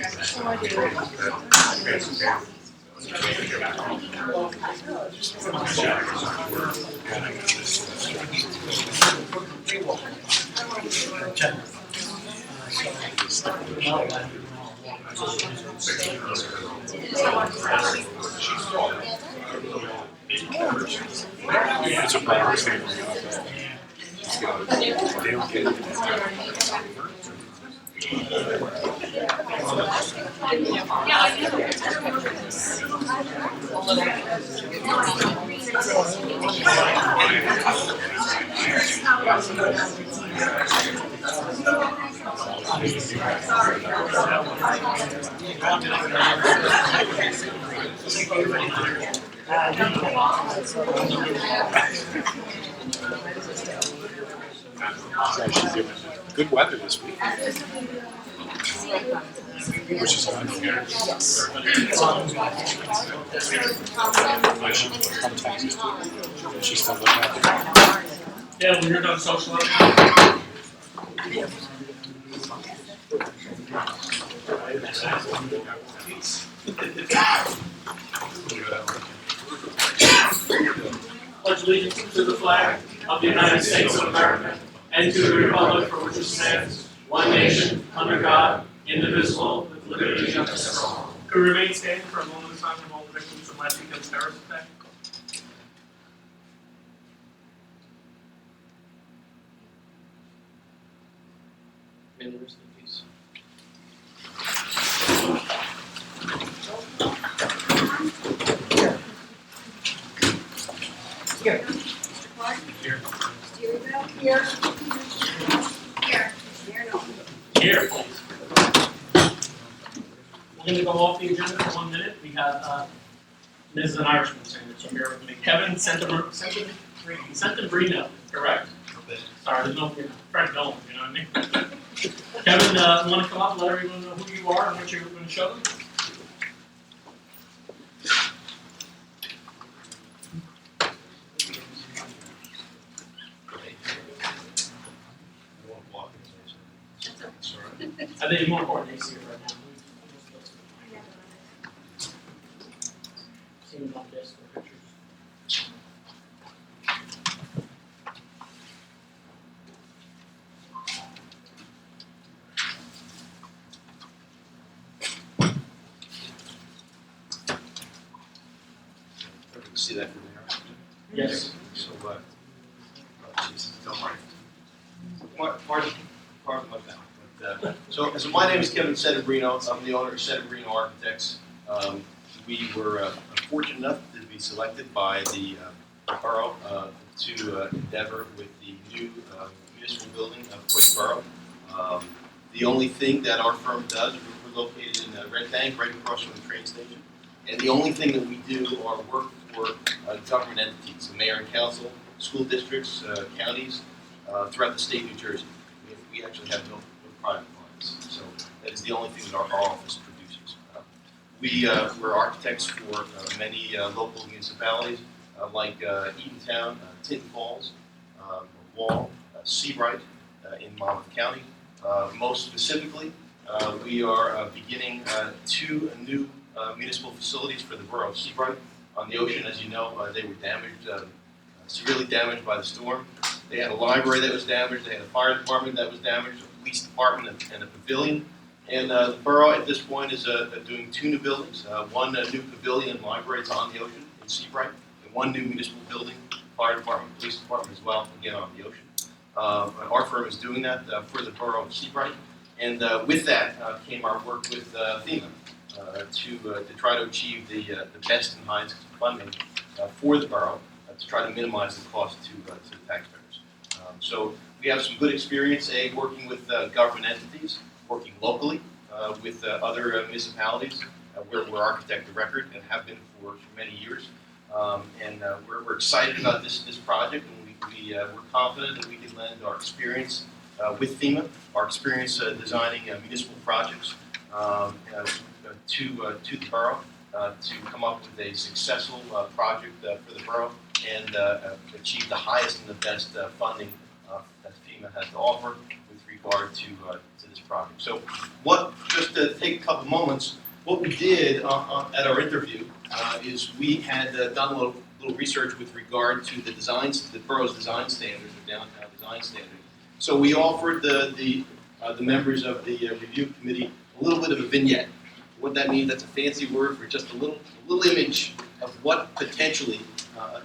It's a priority. They don't get it. It's actually good weather this week, which is nice. She's still looking at it. Yeah, when you're done socializing. Pledge allegiance to the flag of the United States of America and to the republic for which it stands, one nation, under God, indivisible, with liberty and justice for all. Could we remain standing for a moment of silence for all the victims of last weekend's terrorist attack? May the rest in peace. Here. Mr. Clark? Here. Steerville? Here. Here. Here, no. Here, please. We're going to go off the agenda for 1 minute. We have, this is an Irishman singer, so bear with me. Kevin Centembrino, correct? Sorry, there's no Fred Nolan, you know what I mean? Kevin, you want to come up and let everyone know who you are and what you're going to show them? I think it's more important to see it right now. See them like this for pictures. See that from there? Yes. So what? Don't worry. Pardon my mouth. So my name is Kevin Centembrino. I'm the owner of Centembrino Architects. We were fortunate enough to be selected by the borough to endeavor with the new municipal building of Quake Borough. The only thing that our firm does, we're located in Red Bank, right across from the train station. And the only thing that we do are work for government entities, the mayor and council, school districts, counties, throughout the state of New Jersey. We actually have no private clients, so that is the only thing that our office produces. We're architects for many local municipalities like Eatontown, Tinton Falls, Wall, Seabright in Monmouth County. Most specifically, we are beginning 2 new municipal facilities for the borough of Seabright. On the ocean, as you know, they were damaged, severely damaged by the storm. They had a library that was damaged, they had a fire department that was damaged, a police department and a pavilion. And the borough at this point is doing 2 new buildings. One new pavilion and library, it's on the ocean in Seabright, and 1 new municipal building, fire department, police department as well, again on the ocean. Our firm is doing that for the borough of Seabright. And with that came our work with FEMA. To try to achieve the best and highest funding for the borough to try to minimize the cost to the taxpayers. So we have some good experience working with government entities, working locally with other municipalities where we're architect of record and have been for many years. We're excited about this project, and we're confident that we can lend our experience with FEMA, our experience designing municipal projects, to the borough to come up with a successful project for the borough and achieve the highest and the best funding that FEMA has to offer with regard to this project. So just to take a couple moments, what we did at our interview is we had done a little research with regard to the borough's design standards, the downtown design standards. So we offered the members of the review committee a little bit of a vignette. What that means, that's a fancy word for just a little image of what potentially a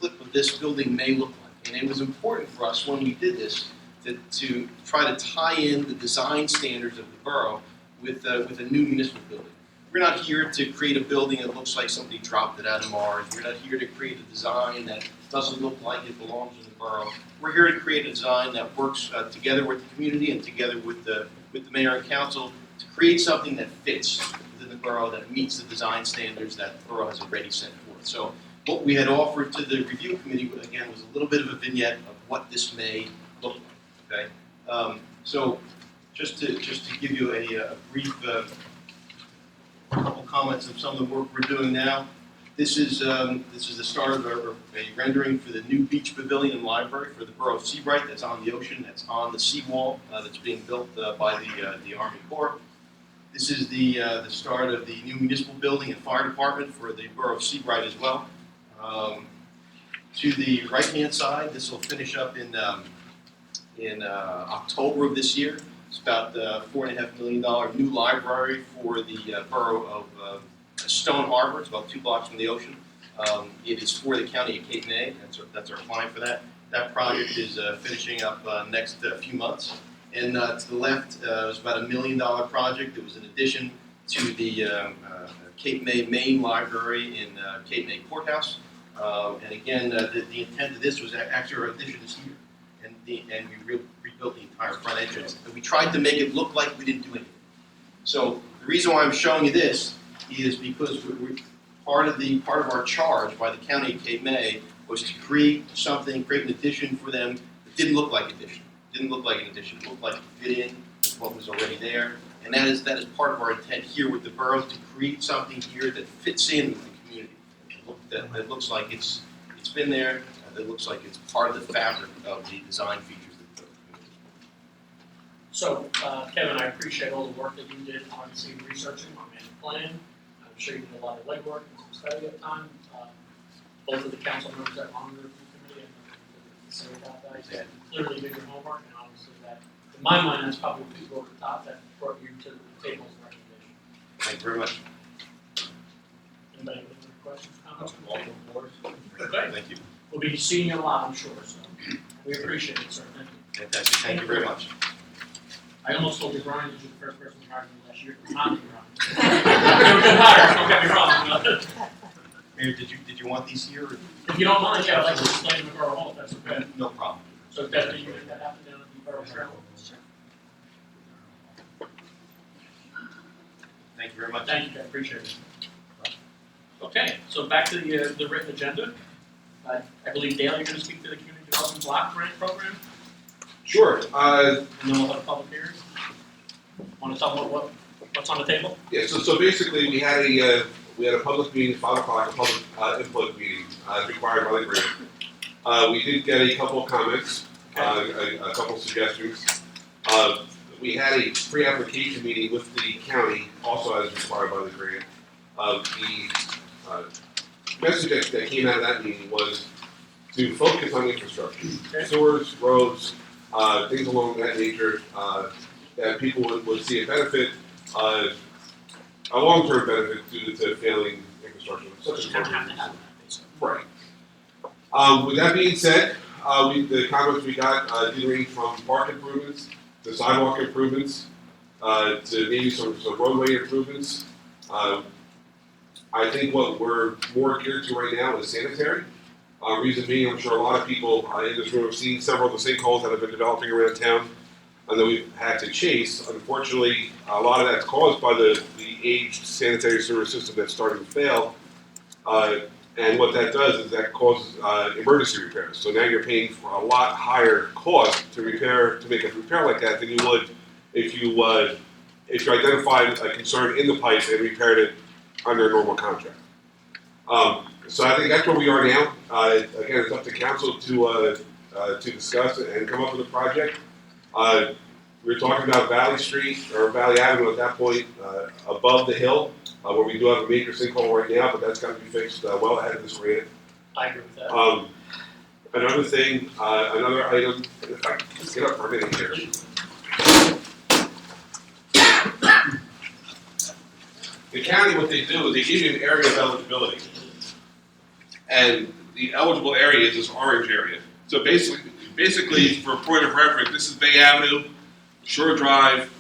clip of this building may look like. And it was important for us when we did this to try to tie in the design standards of the borough with a new municipal building. We're not here to create a building that looks like somebody dropped it out of Mars. We're not here to create a design that doesn't look like it belongs in the borough. We're here to create a design that works together with the community and together with the mayor and council to create something that fits within the borough, that meets the design standards that the borough has already set forth. So what we had offered to the review committee, again, was a little bit of a vignette of what this may look like. Okay, so just to give you a brief couple comments of some of the work we're doing now. This is the start of a rendering for the new beach pavilion and library for the borough of Seabright. That's on the ocean. That's on the seawall. That's being built by the Army Corps. This is the start of the new municipal building and fire department for the borough of Seabright as well. To the right-hand side, this will finish up in October of this year. It's about $4.5 million new library for the borough of Stone Harbor. It's about 2 blocks from the ocean. It is for the county of Cape May. That's our client for that. That project is finishing up next few months. And to the left is about $1 million project. It was an addition to the Cape May main library in Cape May Courthouse. And again, the intent of this was actually our addition is here. And we rebuilt the entire front entrance. And we tried to make it look like we didn't do anything. So the reason why I'm showing you this is because part of our charge by the county of Cape May was to create an addition for them that didn't look like addition. Didn't look like an addition. It looked like it fit in with what was already there. And that is part of our intent here with the borough, to create something here that fits in with the community. That looks like it's been there. That looks like it's part of the fabric of the design features that the community. So, Kevin, I appreciate all the work that you did, obviously researching on the plan. I'm sure you did a lot of legwork and some study at time. Both of the council members that were on the review committee and say about that, you clearly did your homework, and obviously that, in my mind, that's probably what people over the top that brought you to the table as a recommendation. Thank you very much. Anybody have any questions, comments? Welcome, board. Okay. Thank you. We'll be seeing you a lot, I'm sure, so we appreciate it, sir. Thank you. Fantastic. Thank you very much. I almost told you, Brian, that you're the first person who hired me last year. It's not me, Brian. You're a good hire, don't get me wrong. Mayor, did you want these here? Or? If you don't mind, yeah, I'd like to explain the borough hall, if that's okay. No problem. So definitely you make that happen down at the borough trail. Thank you very much. Thank you, I appreciate it. Okay, so back to the written agenda. I believe Dale, you're going to speak to the community development block grant program. Sure. And then we'll have a public hearing. Want to tell them what's on the table? Yeah. So basically, we had a public meeting, 5 o'clock, a public input meeting as required by the grant. We did get a couple of comments, a couple of suggestions. We had a pre-application meeting with the county, also as required by the grant. The message that came out of that meeting was to focus on infrastructure, sewers, roads, things along that nature, that people would see a benefit, a long-term benefit due to failing infrastructure. Such You kind of have to have that, basically. Right. With that being said, the comments we got did range from park improvements to sidewalk improvements to maybe some roadway improvements. I think what we're more geared to right now is sanitary. Reason being, I'm sure a lot of people in this room have seen several of the sinkholes that have been developing around town and that we've had to chase. Unfortunately, a lot of that's caused by the aged sanitary sewer system that's starting to fail. And what that does is that causes emergency repairs. So now you're paying for a lot higher cost to make a repair like that than you would if you identified a concern in the pipe and repaired it under a normal contract. So I think that's where we are now. Again, it's up to council to discuss and come up with a project. We were talking about Valley Street, or Valley Avenue at that point, above the hill, where we do have a major sinkhole right now, but that's got to be fixed well ahead of this grant. I agree with that. Another thing, another item, if I can just get up for a minute here. The county, what they do is they give you an area of eligibility. And the eligible area is this orange area. So basically, for a point of reference, this is Bay Avenue, Shore Drive,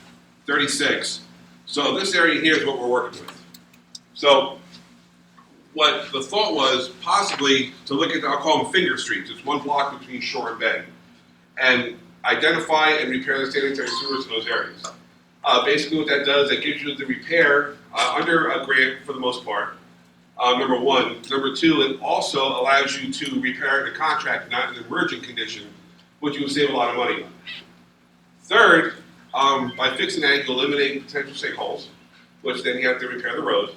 36. So this area here is what we're working with. So what the thought was possibly to look at, I'll call them finger streets. It's one block between Shore and Bay. And identify and repair the sanitary sewers in those areas. Basically what that does, that gives you the repair under a grant for the most part, number one. Number two, it also allows you to repair the contract, not in an emergent condition, which you will save a lot of money on. Third, by fixing that, you eliminate potential sinkholes, which then you have to repair the road.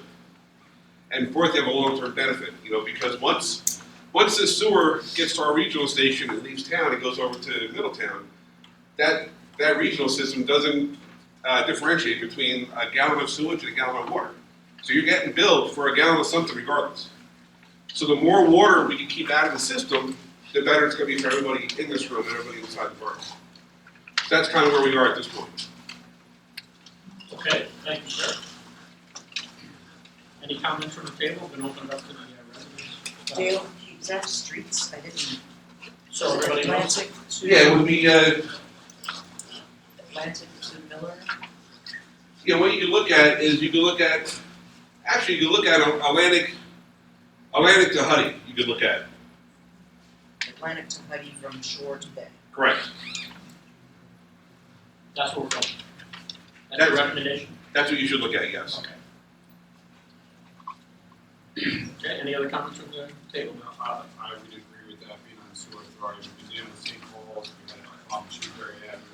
And fourth, you have a long-term benefit, because once the sewer gets to our regional station and leaves town and goes over to Middletown, that regional system doesn't differentiate between a gallon of sewage and a gallon of water. So you're getting billed for a gallon of something regardless. So the more water we can keep out of the system, the better it's going to be for everybody in this room and everybody inside the park. So that's kind of where we are at this point. Okay, thank you, sir. Any comments from the table? Been opened up to the residents. Dale, is that streets? I didn't. So everybody knows. Atlantic to. Yeah, it would be, Atlantic to Miller. what you can look at is you can look at Atlantic to Huddy, you could look at. Atlantic to Huddy from shore to bay. Correct. That's where we're going. That's your recommendation? That's what you should look at, yes. Okay. Okay, any other comments from the table? I would agree with that being on the sewer authority. We've been dealing with sinkholes, we had a problem with Shrewsbury Avenue,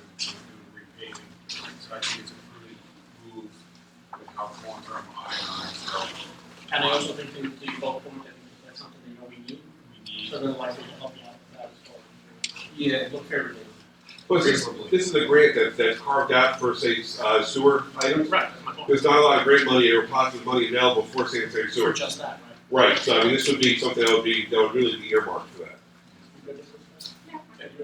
we're doing repaving. So I think it's a prudent move with how long-term I am. So And I also think the bulk point, I think that's something we know we need, we need. so they're likely to help you out with that as well. Yeah. Look favorably. Plus, this is a grant that's carved out for, say, sewer items. Right, that's my point. There's not a lot of grant money or positive money available for sanitary For sewer. just that, right? Right, so I mean, this would be something that would really be earmarked for that. You good with this?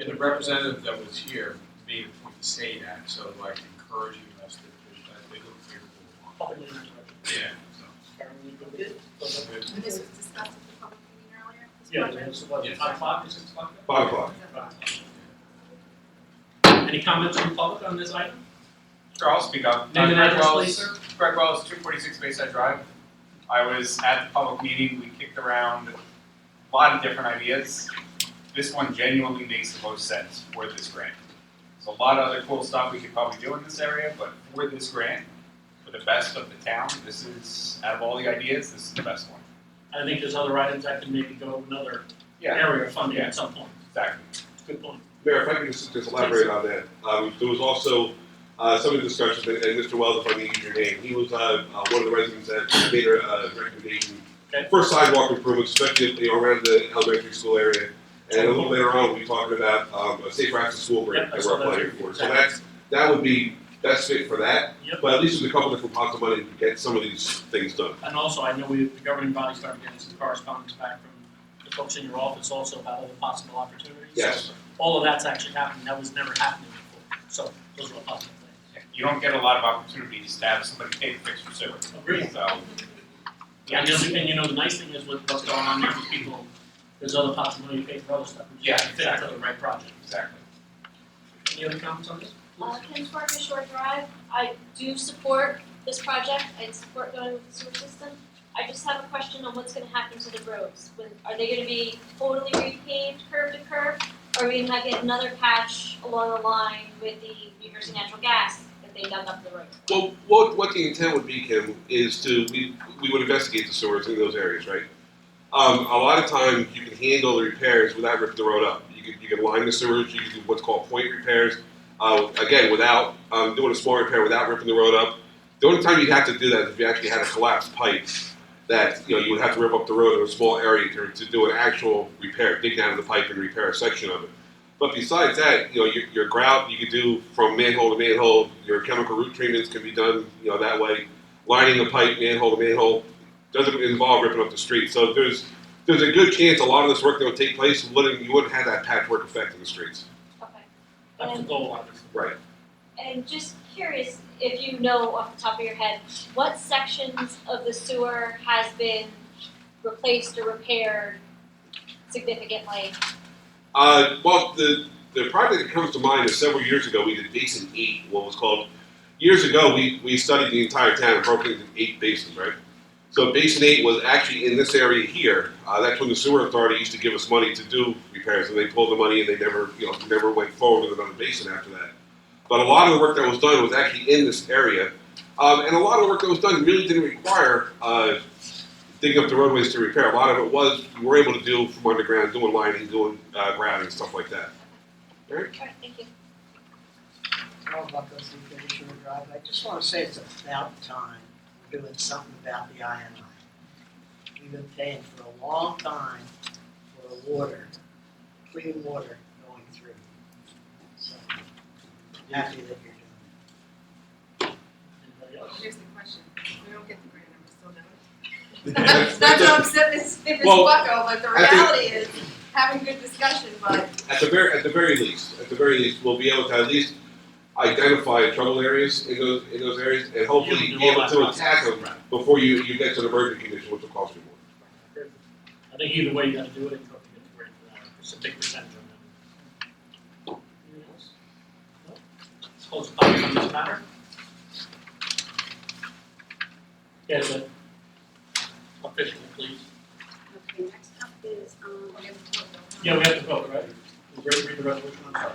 And the representative that was here made a point to say that, so like encouraging us that they look favorable. Public meeting direction. Yeah, so. Karen, you good with it? Okay. And this was discussed at the public meeting earlier? This Yeah, project? it's what, Yes. 5 o'clock, 6 o'clock? 5 o'clock. Any comments from the public on this item? Sure, I'll speak up. Name and Greg address, Wells- please, sir. Greg Wells, 246 Bayside Drive. I was at the public meeting, we kicked around a lot of different ideas. This one genuinely makes the most sense for this grant. There's a lot of other cool stuff we could probably do in this area, but for this grant, for the best of the town, this is, out of all the ideas, this is the best one. I think there's other items that can maybe go another Yeah, area of funding Yeah. at some point. exactly. Good point. Mayor, if I can just elaborate on that. There was also some of the discussions, and Mr. Wells, if I may use your name, he was one of the residents that made a recommendation Okay. for sidewalk improvements, especially around the elementary school area. And a little later on, we'll be talking about a safer access school grant Yep, I that saw we're that applying too. for. So Exactly. that would be best fit for that. Yep. But at least there's a couple different pots of money to get some of these things done. And also, I know the governing body started getting some correspondence back from the folks in your office also about other possible opportunities. Yes. So all of that's actually happening. That was never happening before. So those are all positive things. You don't get a lot of opportunities to have somebody pay to fix your sewer. Agreed. So, And the nice thing is with what's going on there with people, there's other pots of money to pay for other stuff. We just Yeah, have to fit exactly. to the right project. exactly. Any other comments on this? Kim Parker Shore Drive, I do support this project, I support going with the sewer system. I just have a question on what's gonna happen to the roads. Are they gonna be totally repaved curb to curb? Or are we gonna get another patch along the line with the New Jersey Natural Gas that they dug up the road? Well, what the intent would be, Kim, is we would investigate the sewers in those areas, right? A lot of times you can handle the repairs without ripping the road up. You can line the sewers, you can do what's called point repairs. Again, without doing a small repair, without ripping the road up. The only time you'd have to do that is if you actually had a collapsed pipe that you would have to rip up the road in a small area to do an actual repair, dig down the pipe and repair a section of it. But besides that, your grout you could do from manhole to manhole. Your chemical root treatments can be done, that way. Lining the pipe manhole to manhole doesn't involve ripping up the street. So there's a good chance a lot of this work that would take place you wouldn't have that patchwork effect in the streets. Okay. That's the goal, obviously. Right. And just curious, if you know off the top of your head, what sections of the sewer has been replaced or repaired significantly? Well, the project that comes to mind is several years ago we did Basin 8, what was called. Years ago we studied the entire town and broke it into 8 basins, right? So Basin 8 was actually in this area here. That's when the sewer authority used to give us money to do repairs, and they pulled the money and they never went forward with another basin after that. But a lot of the work that was done was actually in this area, and a lot of the work that was done really didn't require digging up the roadways to repair. A lot of it was we were able to do from underground, doing lining, doing grouting, stuff like that. All right? Alright, thank you. Carl Buckley, Finish Shore Drive. I just want to say it's about time we're doing something about the INI. We've been paying for a long time for water, clean water going through. So, I'm happy that you're doing it. Anybody else? Here's the question, if we don't get the grant, are we still doing it? That's what I'm saying, if it's Well, bucko, but the reality is having good discussion, but At the very least, we'll be able to at least identify trouble areas in those areas, and hopefully You be able can do to all that attack them process, before you get to the emergency condition, which will cost you more. I think either way you gotta do it, you have to get the grant for that, it's a big percentage on that. Anything else? No? Let's close the public on this matter. Yes, officially, please. Okay, next up is, Yeah, we have to vote, right? Read the resolution, I'm sorry.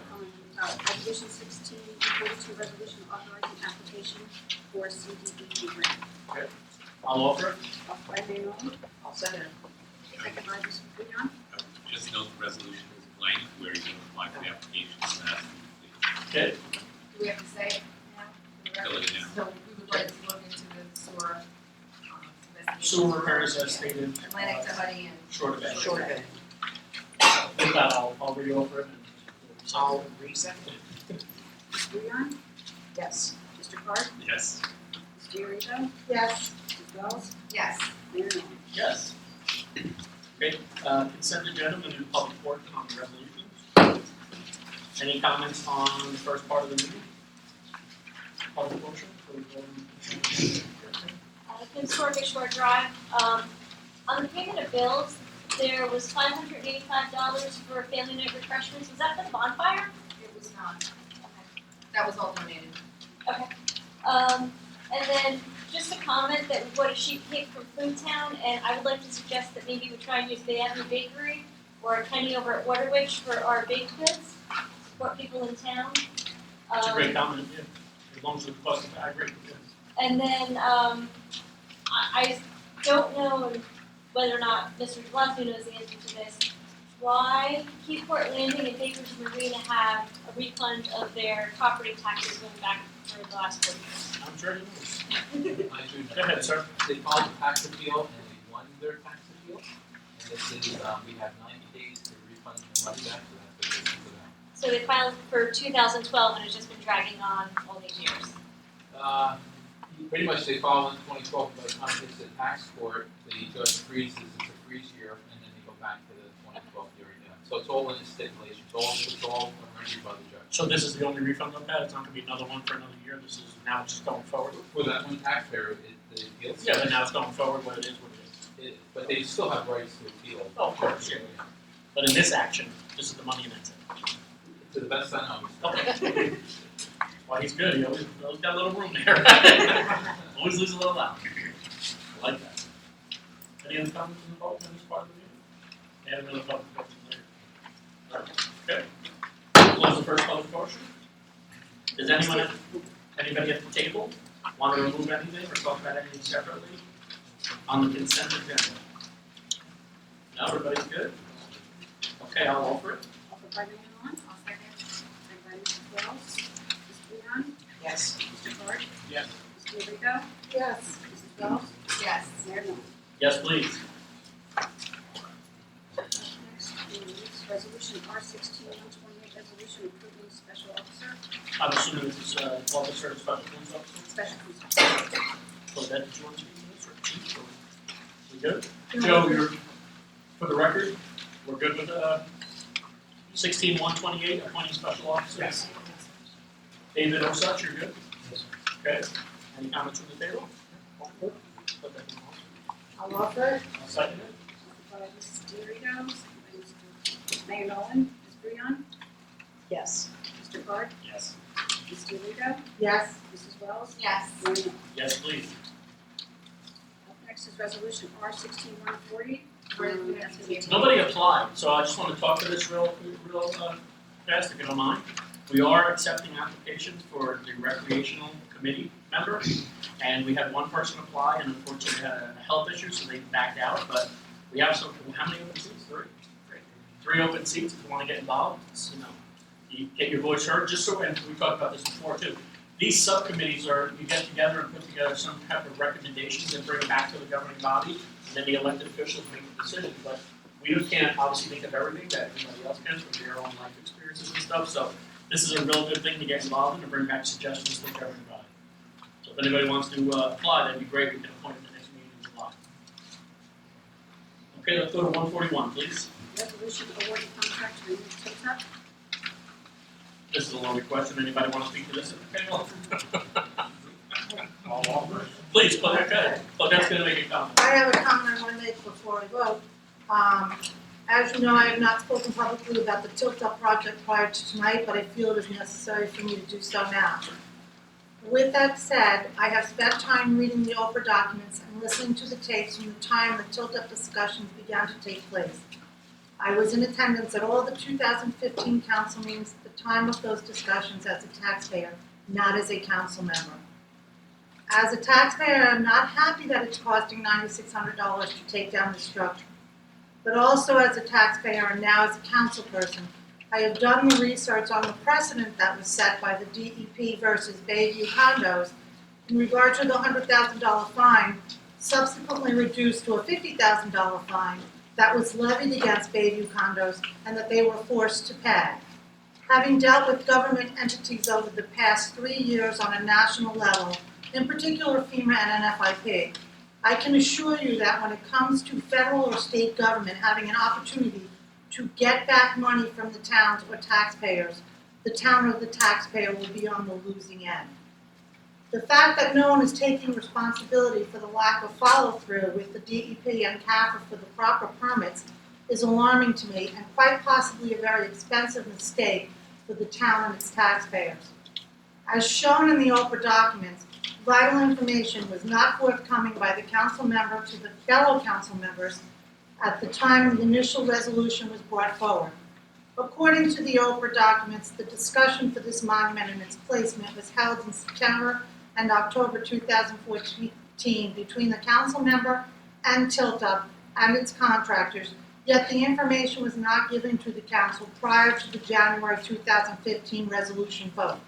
resolution 1642, resolution authorizing application for CDBG grant. I'll offer it. Offered by Mayor Nolan, I'll second it. second by Mr. Bouillon. Just note the resolution is blank where you can apply for the application and that's Okay, do we have to say it now? Fill it in. So we would like to look into the sewer, investigation. sewer repairs as stated. Atlantic to Huddy and. Short of that. Short of it. With that, I'll re-offer it and. I'll resecond it. Mr. Bouillon, Yes. Mr. Clark, Yes. Ms. Giorgio, Yes. Ms. Wells, Yes. Mayor Nolan. Yes. Okay, consent agenda, we do public portion on the resolutions. Any comments on the first part of the meeting? Public portion? Historic Shore Drive, on the payment of bills, there was $585 for family night refreshments, was that for the bonfire? It was not. That was all donated. And then just a comment that we bought a sheet cake from Food Town, and I would like to suggest that maybe we try and use Bay Avenue Bakery or a Kenny over at Waterwich for our baked goods, support people in town. That's a great comment, yeah, as long as the cost of, I agree, yeah. And then, I don't know whether or not Mr. Gillespie knows the answer to this. Why Keyport Landing and Baker's Marina have a refund of their property taxes going back for the last 4 years? I'm sure you know. Go ahead, sir. They filed a tax appeal and they won their tax appeal. And this is, we have 90 days to refund the money back to them, but this is for them. So they filed for 2012 and it's just been dragging on all these years. Pretty much they filed in 2012, by the time it gets to the tax court, the judge freezes, it's a freeze year, and then they go back to the 2012 year again. So it's all in the stipulation, it's all arranged by the judge. So this is the only refund of that, it's not gonna be another one for another year, this is now just going forward? For that one taxpayer, the appeals. Yeah, but now it's going forward, what it is, what it is. But they still have rights to appeal. Oh, of course, yeah. But in this action, this is the money and that's it. To the best I know. Okay. Well, he's good, he always got a little room there. Always leaves a little out. I like that. Any other comments on the vote on this part of the meeting? Add another public portion later. Okay. Close the first public portion. Does anybody at the table want to remove anything or talk about anything separately on the consent agenda? No, everybody's good? Okay, I'll offer it. Offered by Mayor Nolan, I'll second. Second by Mrs. Wells, Ms. Bouillon, Yes. Mr. Clark, Yes. Ms. Giorgio, Yes. Mrs. Wells, Yes. Mayor Nolan. Yes, please. Next is resolution R16-128, resolution approving special officer, I'm assuming this is officer, special police officer. special police officer. So that, did you want to speak to this, or chief, or we good? Joe, you're, for the record, we're good with 16-128, appointing special officers? Yes. David Osich, you're good? Yes. Okay, any comments from the table? Okay. I'll offer. I'll second it. Offered by Mrs. DeRito, seconded by Mr. Mayor Nolan. Ms. Breon. Yes. Mr. Clark. Yes. Ms. DeRito. Yes. Mrs. Wells. Yes. Mayor Nolan. Yes, please. Up next is resolution R16-140. Nobody applied, so I just want to talk to this real fast, if you don't mind. We are accepting applications for the recreational committee member, and we had one person apply, and unfortunately had a health issue, so they backed out, but we have some, how many open seats? Three open seats if you want to get involved. It's, you get your voice heard, just so, and we talked about this before too. These subcommittees are, you get together and put together some type of recommendations and bring it back to the governing body, and then the elected officials make the decision. But we can't obviously think of everything that everybody else can from their own life experiences and stuff. So this is a real good thing to get involved in and bring back suggestions to the governing body. So if anybody wants to apply, that'd be great. We can appoint at the next meeting in July. Okay, let's go to 141, please. Resolution awarding contract to Tiltup. This is a loaded question. Anybody want to speak to this at the panel? All over. Please, Claudia, go ahead. Claudia's going to make a comment. I have a comment I want to make before I vote. As you know, I have not spoken publicly about the Tilt-Up project prior to tonight, but I feel it is necessary for me to do so now. With that said, I have spent time reading the Oprah documents and listening to the tapes from the time the Tilt-Up discussions began to take place. I was in attendance at all the 2015 council meetings at the time of those discussions as a taxpayer, not as a council member. As a taxpayer, I'm not happy that it's costing $9,600 to take down the structure. But also as a taxpayer and now as a council person, I have done the research on the precedent that was set by the DEP versus Bayview condos in regard to the $100,000 fine, subsequently reduced to a $50,000 fine that was levied against Bayview condos and that they were forced to pay. Having dealt with government entities over the past 3 years on a national level, in particular FEMA and NFIP, I can assure you that when it comes to federal or state government having an opportunity to get back money from the towns or taxpayers, the town or the taxpayer will be on the losing end. The fact that no one is taking responsibility for the lack of follow-through with the DEP and CAFR for the proper permits is alarming to me and quite possibly a very expensive mistake for the town and its taxpayers. As shown in the Oprah documents, vital information was not forthcoming by the council member to the fellow council members at the time the initial resolution was brought forward. According to the Oprah documents, the discussion for this monument and its placement was held in September and October 2014 between the council member and Tilt-Up and its contractors, yet the information was not given to the council prior to the January 2015 resolution vote.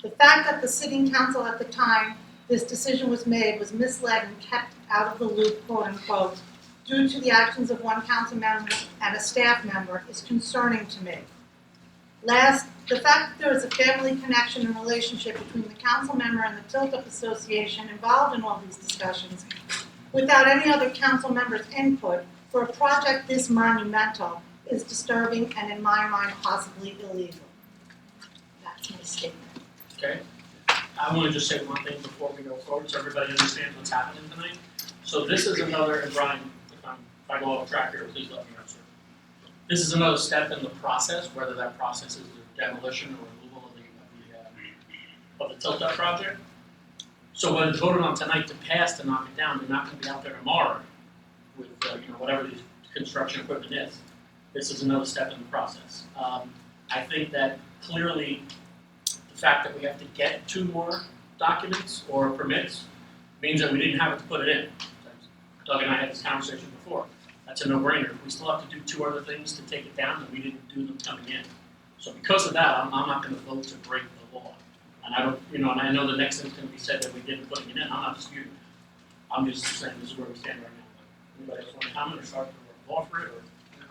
The fact that the sitting council at the time this decision was made was misled and kept out of the loop, quote unquote, due to the actions of one council member and a staff member is concerning to me. Last, the fact that there is a family connection and relationship between the council member and the Tilt-Up Association involved in all these discussions, without any other council member's input for a project this monumental, is disturbing and in my mind possibly illegal. That's my statement. Okay. I want to just say one thing before we go forward so everybody understands what's happening tonight. So this is another, and Brian, if I go off track here, please let me know, sir. This is another step in the process, whether that process is the demolition or removal of the Tilt-Up project. So when it's voted on tonight to pass to knock it down, they're not going to be out there tomorrow with whatever the construction equipment is. This is another step in the process. I think that clearly the fact that we have to get 2 more documents or permits means that we didn't have to put it in. Doug and I had this conversation before. That's a no-brainer. We still have to do 2 other things to take it down, and we didn't do them coming in. So because of that, I'm not going to vote to break the law. And I don't, and I know the next thing's going to be said that we didn't put it in. I'm not disputing that. I'm just saying this is where we stand right now. Anybody else want to comment or start or offer it? Or?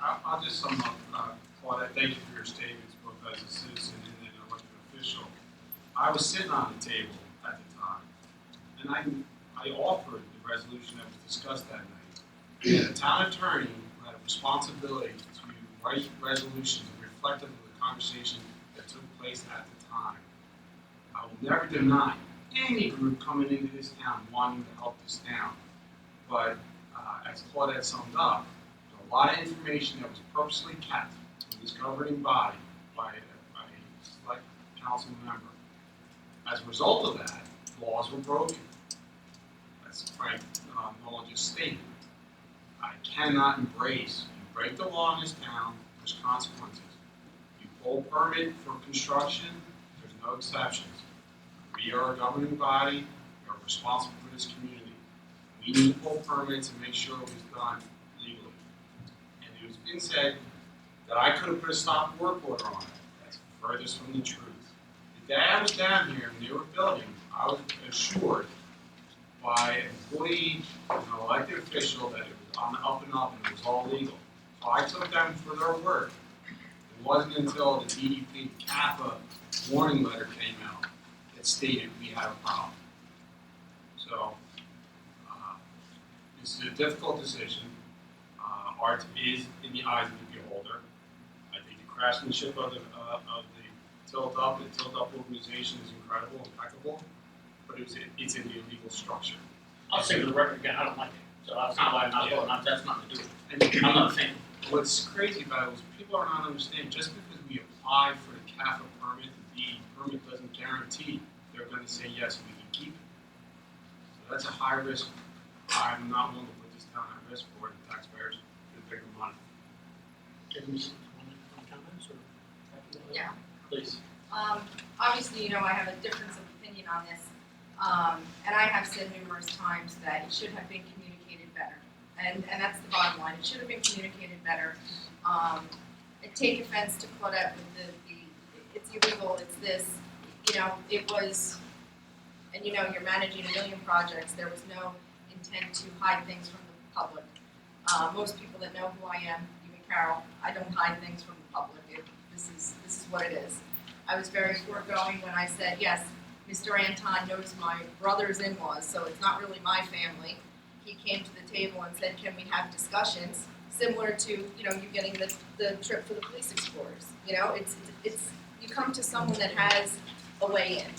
I'll just sum up, Claudette, thank you for your statements, both as a citizen and an elected official. I was sitting on the table at the time, and I offered the resolution that was discussed that night. We had a town attorney who had a responsibility to write resolutions reflective of the conversation that took place at the time. I will never deny any group coming into this town wanting to help this town, but as Claudette summed up, there's a lot of information that was purposely kept in this governing body by a select council member. As a result of that, laws were broken. That's Frank Nolan just stated. I cannot embrace, you break the law in this town, there's consequences. You pull a permit for construction, there's no exceptions. We are a governing body, we are responsible for this community. We need to pull permits and make sure it was done legally. And it was been said that I could have put a stop work order on it. That's furthest from the truth. The day I was down here and they were building, I was assured by an employee, an elected official, that it was on the up and up and it was all legal. So I took them for their word. It wasn't until the DEP CAFA warning letter came out that stated we had a problem. So, this is a difficult decision. Art is in the eyes of the beholder. I think the craftsmanship of the Tilt Up organization is incredible, impeccable, but it's in the illegal structure. I'll say for the record again, I don't like it, so that's not why I'm not voting, that's nothing to do with it. And I'm not a fan. what's crazy about it is people are not understanding, just because we apply for the CAFA permit, the DE permit doesn't guarantee they're gonna say, yes, we can keep it. So that's a high risk. I'm not willing to put this town at risk for the taxpayers and bigger money. Any comments or? Yeah. Please. Obviously, I have a difference of opinion on this. And I have said numerous times that it should have been communicated better. And that's the bottom line. It should have been communicated better. I take offense to Claudette with the it's illegal, it's this. It was, and you're managing 1 million projects. There was no intent to hide things from the public. Most people that know who I am, even Carol, I don't hide things from the public. This is what it is. I was very foregoing when I said, yes, Mr. Anton knows my brother's in-laws, so it's not really my family. He came to the table and said, can we have discussions similar to, you getting the trip for the police explorers. It's you come to someone that has a way in.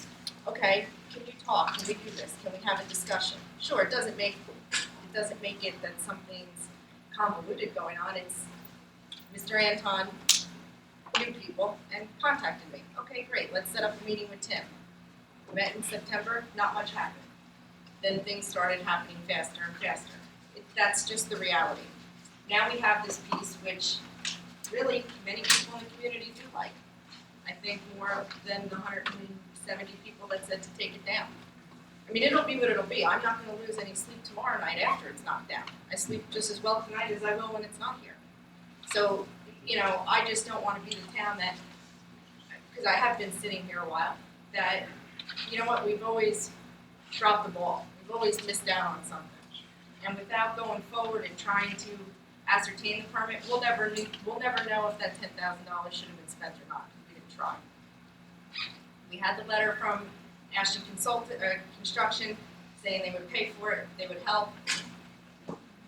Okay, can you talk? Can we do this? Can we have a discussion? Sure, it doesn't make it that something's convoluted going on. It's Mr. Anton knew people and contacted me. Okay, great, let's set up a meeting with Tim. We met in September, not much happened. Then things started happening faster and faster. That's just the reality. Now we have this piece which really many people in the community do like. I think more than the 170 people that said to take it down. I mean, it'll be what it'll be. I'm not going to lose any sleep tomorrow night after it's knocked down. I sleep just as well tonight as I will when it's not here. So, I just don't want to be the town that, because I have been sitting here a while, that, we've always dropped the ball. We've always missed out on something. And without going forward and trying to ascertain the permit, we'll never know if that $10,000 should have been spent or not, because we didn't try. We had the letter from Ashton Construction saying they would pay for it, they would help.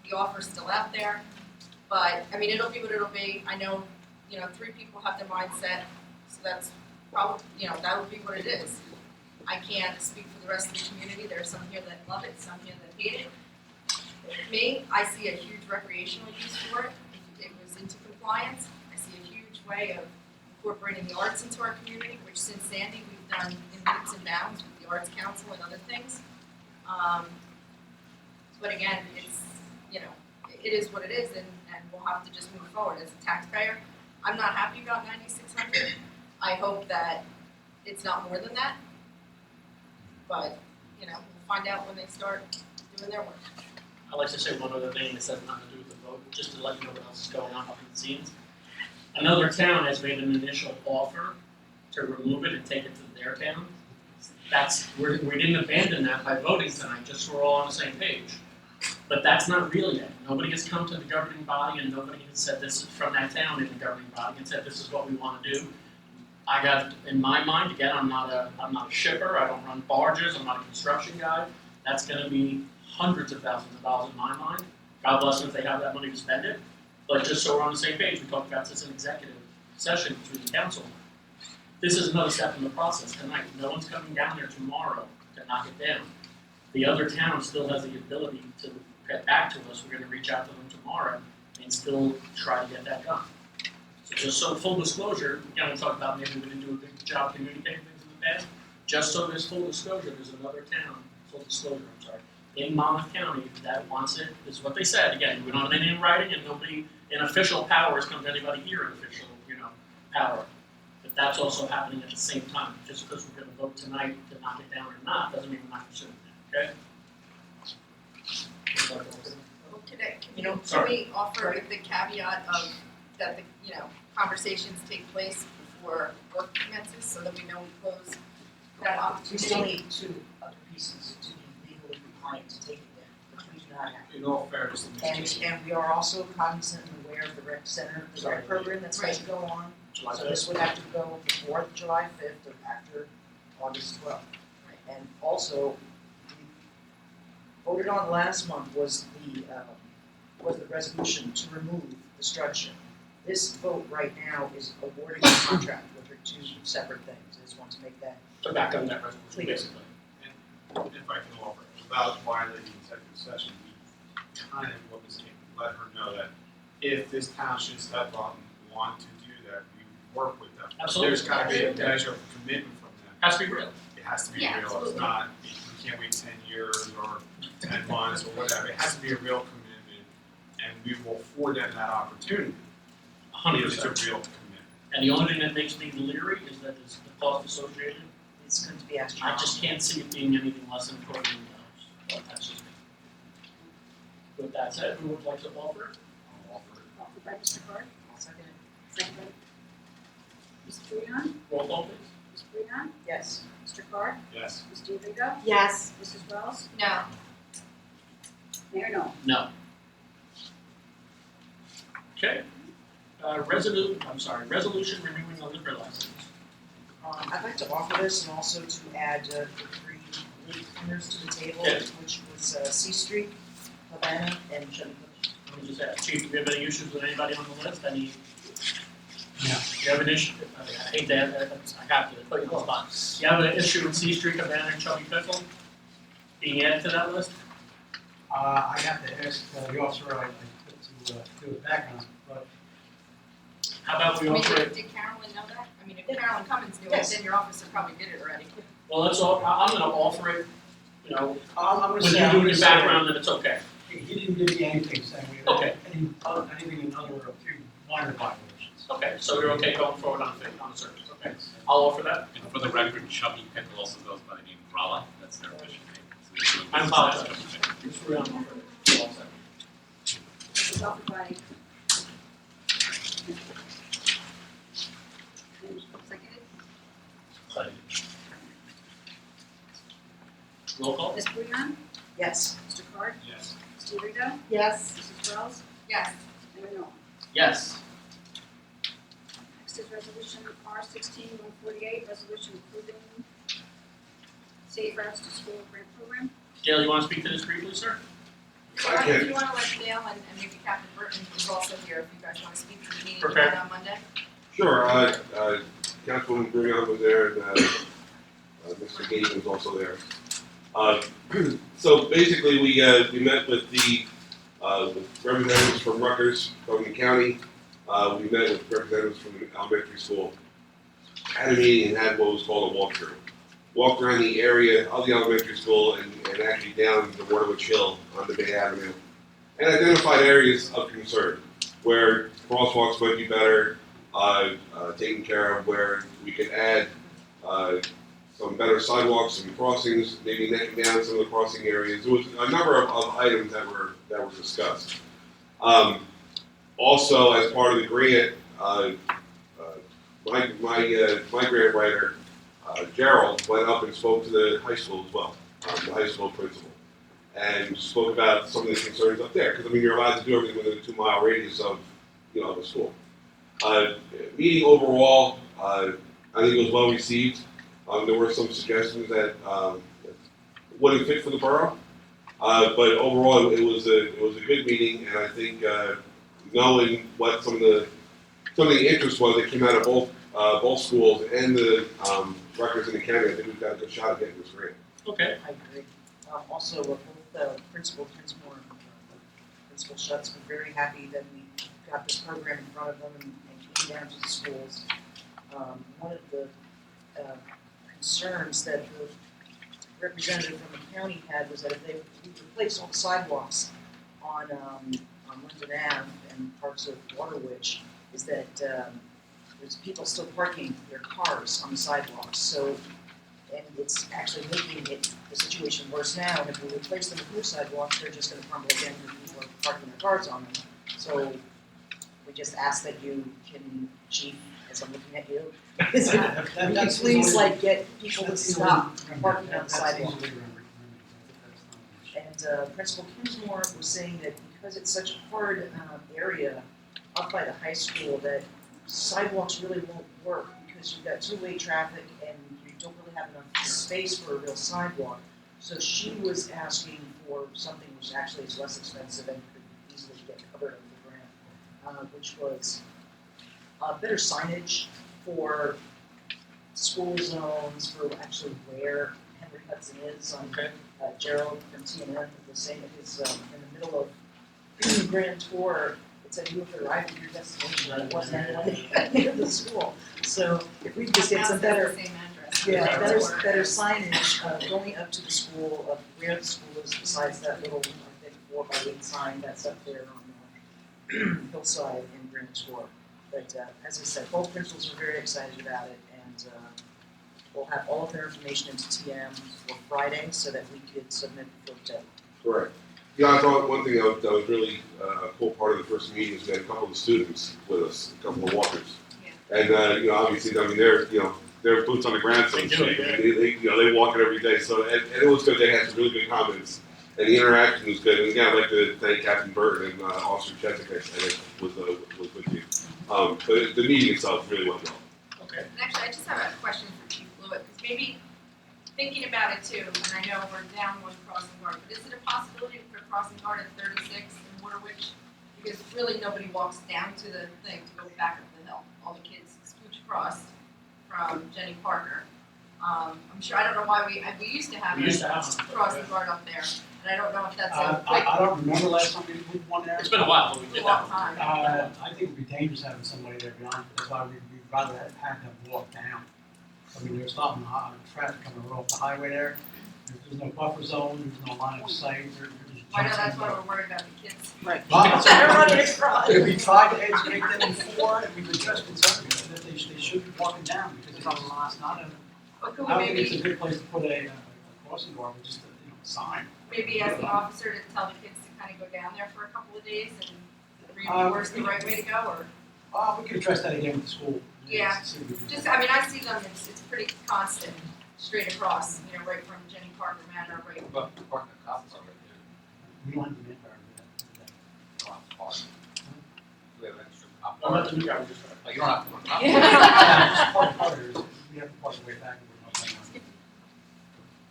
The offer's still out there. But, it'll be what it'll be. I know, 3 people have their mindset, so that's probably, that would be what it is. I can't speak for the rest of the community. There are some here that love it, some here that hate it. Me, I see a huge recreational use for it. If it was into compliance, I see a huge way of incorporating the arts into our community, which since Sandy we've done in leaps and bounds with the Arts Council and other things. But again, it's, it is what it is, and we'll have to just move forward. As a taxpayer, I'm not happy about 9,600. I hope that it's not more than that. But, we'll find out when they start doing their work. I'd like to say one other thing that has nothing to do with the vote, just to let you know what else is going on behind the scenes. Another town has made an initial offer to remove it and take it to their town. We didn't abandon that by voting tonight, just so we're all on the same page. But that's not real yet. Nobody has come to the governing body and nobody has said this is from that town in the governing body and said this is what we want to do. I got, in my mind, again, I'm not a shipper, I don't run barges, I'm not a construction guy. That's gonna be hundreds of thousands of dollars in my mind. God bless them if they have that money to spend it. But just so we're on the same page, we talked about this in executive session through the council. This is another step in the process tonight. No one's coming down there tomorrow to knock it down. The other town still has the ability to get back to us. We're gonna reach out to them tomorrow and still try to get that done. So just so full disclosure, again, we talked about maybe we didn't do a good job communicating things in the past. Just so there's full disclosure, there's another town, in Monmouth County that wants it. This is what they said. Again, we don't have anything in writing and nobody in official power has come to anybody here in official, power. But that's also happening at the same time. Just because we're gonna vote tonight to knock it down or not, doesn't mean we're not pursuing that, okay? Well, can Sorry. we offer the caveat of that conversations take place before work commences so that we know we close that We opportunity? still need two other pieces to be legally compliant to take it down, which we do not have. In all fairness, And we are also cognizant and aware of the rec center, the rec program that's supposed to go on. So this would have to go before July 5th or after August 12th. And also, we voted on last month was the resolution to remove the structure. This vote right now is awarding the contract, which are two separate things. I just want to make that So back on that resolution, Please. basically. and if I can offer, without violating executive session, we kind of let her know that if this town should step up and want to do that, we work with them. Absolutely. There's gotta be a measure of commitment from them. Has to be real. It has to be Yeah, real, it's absolutely. not, you can't wait 10 years or 10 months or whatever, it has to be a real commitment, and we will afford them that opportunity. If it's a 100%. real commitment. And the only thing that makes me leery is that there's the cost associated. It's going to be I astronomical. just can't see it being anything less than $12 million. But that's just me. With that said, who would like to offer? I'll offer it. Offered by Mr. Hart, I'll second it. second by Ms. Breon. Roll call, please. Ms. Breon, Yes. Mr. Hart, Yes. Ms. Diego, Yes. Mrs. Wells, No. Mayor Noel. No. Okay. Resolution renewing the liquor license. I'd like to offer this and also to add the three lead cleaners to the table, Okay. which was C Street, Havana, and Chevy. Let me just ask, Chief, do you have any issues with anybody on the list? Any? No. Do you have an issue? I hate that, I have to put you on the spot. Do you have an issue with C Street, Havana, and Chubby Pickle being added to that list? I have to ask the officer I put to do a background, but How about we offer it? Did Carolyn know that? I mean, if Carolyn Cummins knew it, Yes. then your officer probably did it already. Well, let's all, I'm gonna offer it, I'm gonna with say. you I'm doing gonna the say background, then it's okay. He didn't give me anything saying we Okay. had anything in other a few minor violations. Okay, so you're okay going forward on the service, okay. I'll offer that. And for the record, Chubby Pickle also goes by the name Rala, that's their official name. So they're doing I business apologize. as Chubby Pickle. It's free on offer. All set. It was offered by. Seconded, Roll call? Ms. Breon, Yes. Mr. Hart, Yes. Ms. Diego, Yes. Mrs. Wells, Yes. Mayor Noel. Yes. Next is resolution R 16-148, resolution approving Safe Routes to School grant program. Gail, you wanna speak to this briefly, sir? If you wanna let Dale and maybe Captain Burton, who's also here, if you guys wanna speak to the meeting we Okay. had on Monday. Sure, Councilwoman Bruno was there, and Mr. Gage was also there. So basically, we met with the with representatives from Rutgers, from the county. We met with representatives from the elementary school. Had a meeting and had what was called a walkthrough. Walked around the area of the elementary school and actually down the Waterwitch Hill on the Bay Avenue, and identified areas of concern where crosswalks might be better taken care of, where we could add some better sidewalks and crossings, maybe necking down some of the crossing areas. There was a number of items that were discussed. Also, as part of the grant, my grant writer, Gerald, went up and spoke to the high school as well, the high school principal. and spoke about some of the concerns up there. Because I mean, you're allowed to do everything within a 2-mile radius of, the school. Meeting overall, I think it was well received. There were some suggestions that wouldn't fit for the borough, but overall it was a good meeting, and I think knowing what some of the interest was that came out of both schools and the records in the county, I think we've got a good shot at getting this grant. Okay. I agree. Also, both Principal Kinsmore and Principal Schutz were very happy that we got this program in front of them and came down to the schools. One of the concerns that the representative from the county had was that if we replace all the sidewalks on London Ave and parts of Waterwich, is that there's people still parking their cars on the sidewalks. So, and it's actually making the situation worse now. And if we replace them with new sidewalks, they're just going to crumble again because people are parking their cars on them. So we just ask that you can, Chief, as I'm looking at you, you can please get people to stop parking on the sidewalk. And Principal Kinsmore was saying that because it's such a hard area up by the high school, that sidewalks really won't work because you've got two-way traffic and you don't really have enough space for a real sidewalk. So she was asking for something which actually is less expensive and could easily get covered under the grant, which was better signage for school zones, for actually where Henry Hudson is. Gerald from TNN was saying it is in the middle of Grand Tour. It said you have to arrive at your destination, and it wasn't anywhere near the school. So if we could just get some better, better signage going up to the school of where the school is, besides that little, I think, 4x8 sign that's up there on the hillside in Grand Tour. But as I said, both principals are very excited about it, and we'll have all of their information into TM for Friday so that we could submit before the deadline. Correct. Yeah, I thought one thing that was really a cool part of the first meeting is we had a couple of the students with us, a couple of walkers. Yeah. And obviously, I mean, they're boots on the ground, so to speak. They walk it every day. So and it was good. They had some really good comments, and the interaction was good. And again, I'd like to thank Captain Burton and Officer Cheswick. I think was with you. But the meeting itself really went well. Okay. And actually, I just have a question for Chief Blewett, because maybe thinking about it too, and I know we're down one crossing guard, but is it a possibility for crossing guard at 36 in Waterwich? Because really nobody walks down to the thing to go back up the hill. All the kids scooch across from Jenny Parker. I'm sure, I don't know why we used to have a crossing guard up there, and I don't know if that's a quick, I don't remember last time we moved one there. It's been a while, but we did long that. time. I think it'd be dangerous having somebody there beyond, that's why we'd rather have them walk down. I mean, there's not traffic coming off the highway there. There's no buffer zone, there's no line of sight. I know that's why we're worried about the kids. Right. They're running across. If we tried to educate them before, we've addressed concerns that they should be walking down because it's not a, But could I we don't think it's a maybe, good place to put a crossing guard, but just a sign. maybe ask the officer to tell the kids to kind of go down there for a couple of days and reinforce the right way to go, or? We could address that again with the school. Yeah. See if we can- Just, I mean, I see them, it's pretty constant, straight across, right from Jenny Parker Manor, right. But parking the cops are right We don't have to make our, there. You don't have to park. We have an extra cop Oh, car. that's what we got, we just got. Like, you don't have to put a cop car. just park cars, we have to park the way back and we're not paying on.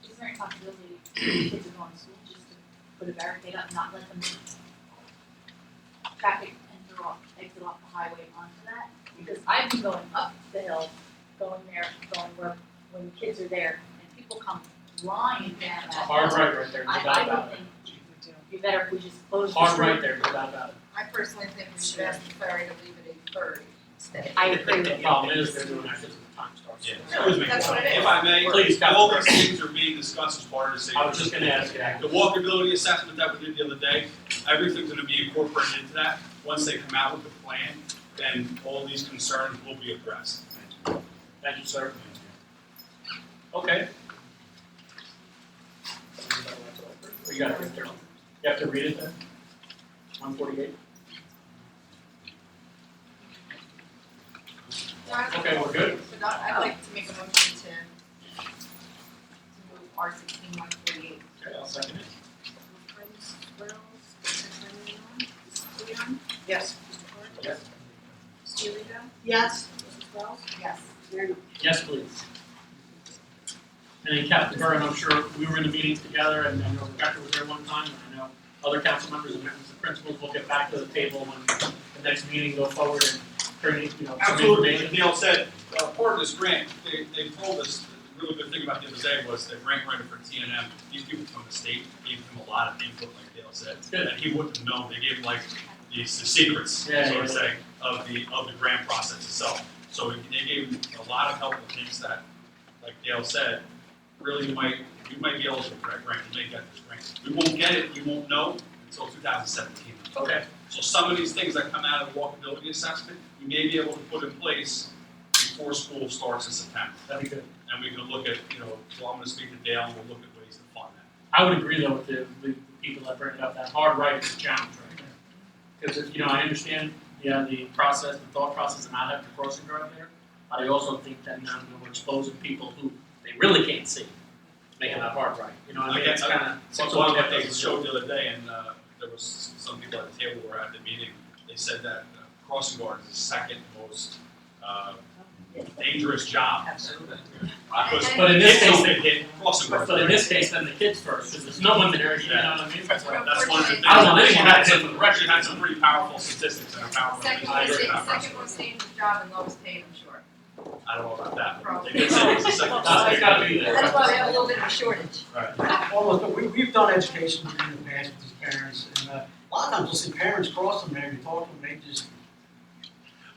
Is there any possibility kids are going to school just to put a barricade up and not let them traffic exit off the highway onto that? Because I've been going up the hill, going where, when kids are there, and people come flying down that Hard hill. right there, no doubt I about would it. think it'd be better if we just close the Hard school. right there, no doubt about it. I personally think we should ask the ferry to leave at 8:30 instead. I agree with The you. problem is they're doing that because the time starts. Excuse me. That's what it is. If I may, Please, all Captain these things are being discussed as part of the safety. I was just gonna ask you that. The walkability assessment that we did the other day, everything's gonna be incorporated into that. Once they come out with the plan, then all these concerns will be addressed. Thank you, sir. Okay. You got it right there. You have to read it then? 148? Okay, we're good. So I'd like to make a motion to move R 16-148. Okay, I'll second it. Wells, Mr. Leon, Yes. Mr. Hart, Yes. Mr. Rita, Yes, Mrs. Wells, Yes. Mayor Norman. Yes, please. And then Captain Burr, I'm sure we were in the meetings together, and I know Rebecca was there one time, and I know other council members and members of principals will get back to the table when the next meeting go forward and bring, some Absolutely, like information. Dale said, part of this grant, they told us, the really good thing about the other day was the grant writer for TNM, these people from the state gave him a lot of input, like Dale said, Good. that he wouldn't have known, they gave him like the secrets, Yeah, so yeah, to say, of the grant process itself. So they gave him a lot of helpful things that, like Dale said, really you might be eligible for that grant, you may get this grant. We won't get it, we won't know until 2017. Okay. So some of these things that come out of the walkability assessment, we may be able to put in place before school starts in September. That'd be good. And we can look at, so I'm gonna speak to Dale and we'll look at ways to fund that. I would agree though with the people that bring it up, that hard right is a challenge right there. Because I understand, the process, the thought process of not having a crossing guard there, but I also think that now we're exposing people who they really can't see, making that hard right. It's kind of. So one of the showed the other day, and there was some people at the table who were at the meeting, they said that crossing guard is the second most dangerous job. Absolutely. But in this case, they hit crossing guards. But in this case, then the kids first, because there's no one there, you know what I mean? That's one of the things. I don't know anyone had to for the record. She had some pretty powerful statistics and powerful. Second most dangerous job and lowest paid, I'm sure. I don't know about that. Probably. They did say it's the second. That's gotta be there. That's why we have a little bit of a shortage. Right. Well, look, we've done education in the past with these parents, and a lot of times we'll see parents cross them there, you talk to them, they just.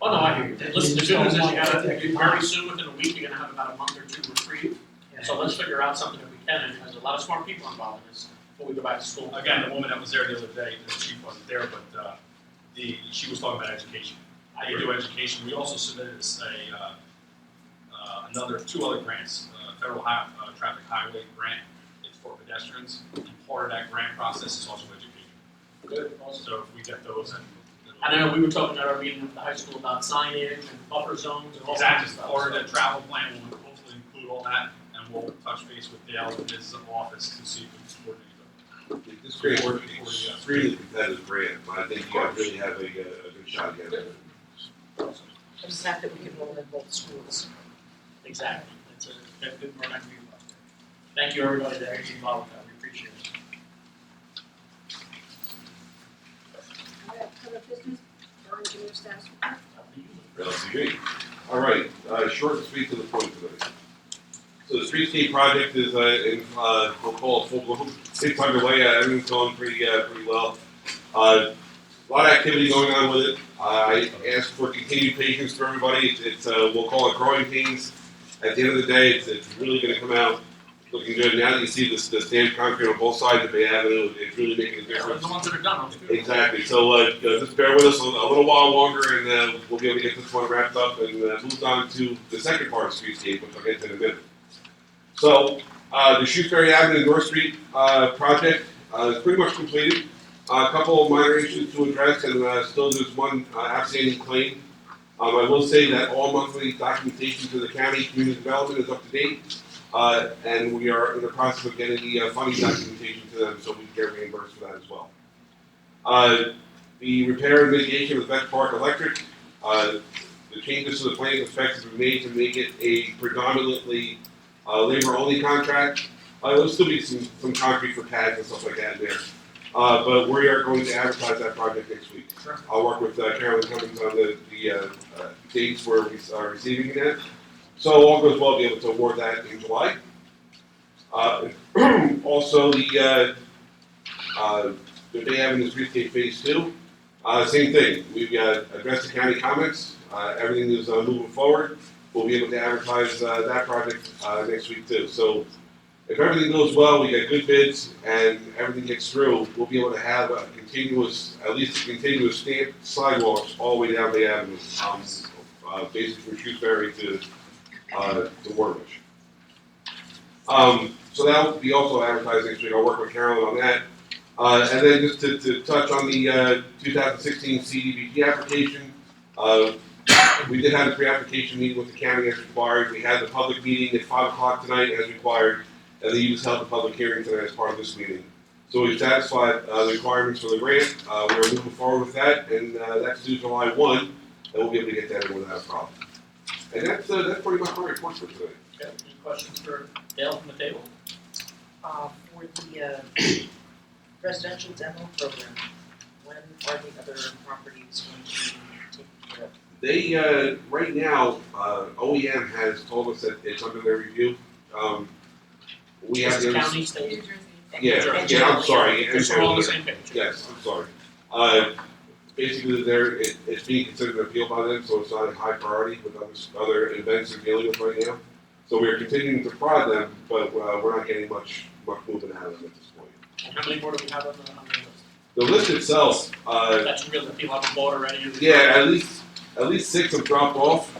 Oh, no, I hear you. Listen, the good news is very soon, within a week, you're gonna have about a month or two reprieve. So let's figure out something that we can, and there's a lot of smart people involved in this before we go back to school. Again, the woman that was there the other day, the chief wasn't there, but she was talking about education. How you do education. We also submitted two other grants, federal traffic highway grant. It's for pedestrians. And part of that grant process is also education. Good, awesome. So if we get those, and I know we were talking at our meeting at the high school about signage and buffer zones and all kinds exactly, of stuff. part of the travel plan will hopefully include all that, and we'll touch base with Dale and his office to see if we can coordinate. This grant work is extremely competitive grant, but I think you guys really have a good shot against it. The fact that we can roll in both schools. Exactly, that's a good momentum. Thank you, everybody there who's involved with that, we appreciate it. Other business, or engineer status report? LCV. All right, short and sweet to the point tonight. So the streetscape project is we'll call it full bloom. It's underway. Everything's going pretty well. A lot of activity going on with it. I ask for continued patience for everybody. It's we'll call it growing pains. At the end of the day, it's really going to come out looking good. Now that you see the stamped concrete on both sides of Bay Avenue, it's really making a difference. The ones that are done, it's good. Exactly. So just bear with us a little while longer, and we'll be able to get this one wrapped up and moved on to the second part of streetscape, which I'll get to in a minute. So the Shrewsbury Avenue North Street project is pretty much completed. A couple of minor issues to address, and still there's one outstanding claim. I will say that all monthly documentation to the county community development is up to date, and we are in the process of getting the funding documentation to them so we can get reimbursed for that as well. The repair and mitigation of the Vet Park Electric, the changes to the plan expected to be made to make it a predominantly labor-only contract. There'll still be some concrete for pads and stuff like that in there. But we are going to advertise that project next week. Sure. I'll work with Carolyn Cummings on the dates where we are receiving that. So all goes well, I'll be able to award that in July. Also, the Bay Avenue Streetscape Phase 2, same thing. We've addressed the county comments. Everything is moving forward. We'll be able to advertise that project next week too. So if everything goes well, we get good bids, and everything gets through, we'll be able to have a continuous, at least a continuous stamped sidewalks all the way down Bay Avenue, basically from Shrewsbury to Woolwich. So that will be also advertised next week. I'll work with Carolyn on that. And then just to touch on the 2016 CDBG application, we did have a pre-application meeting with the county as required. We had the public meeting at 5 o'clock tonight as required, and then you just held the public hearing tonight as part of this meeting. So we've satisfied the requirements for the grant. We're moving forward with that, and that's due July 1, and we'll be able to get that in without a problem. And that's pretty much my report for today. Okay, any questions for Dale from the table? For the residential demo program, when are the other properties going to be taken care of? They, right now, OEM has told us that it's under their review. We have Is it the. county, state? New Jersey. Yeah, I'm sorry. Just so we're all on the same page. Yes, I'm sorry. Basically, it's being considered an appeal by them, so it's not a high priority with other events they're dealing with right now. So we're continuing to prod them, but we're not getting much movement out of them at this point. And how many more do we have on the list? The list itself, That's real, the people have a vote already? yeah, at least 6 have dropped off.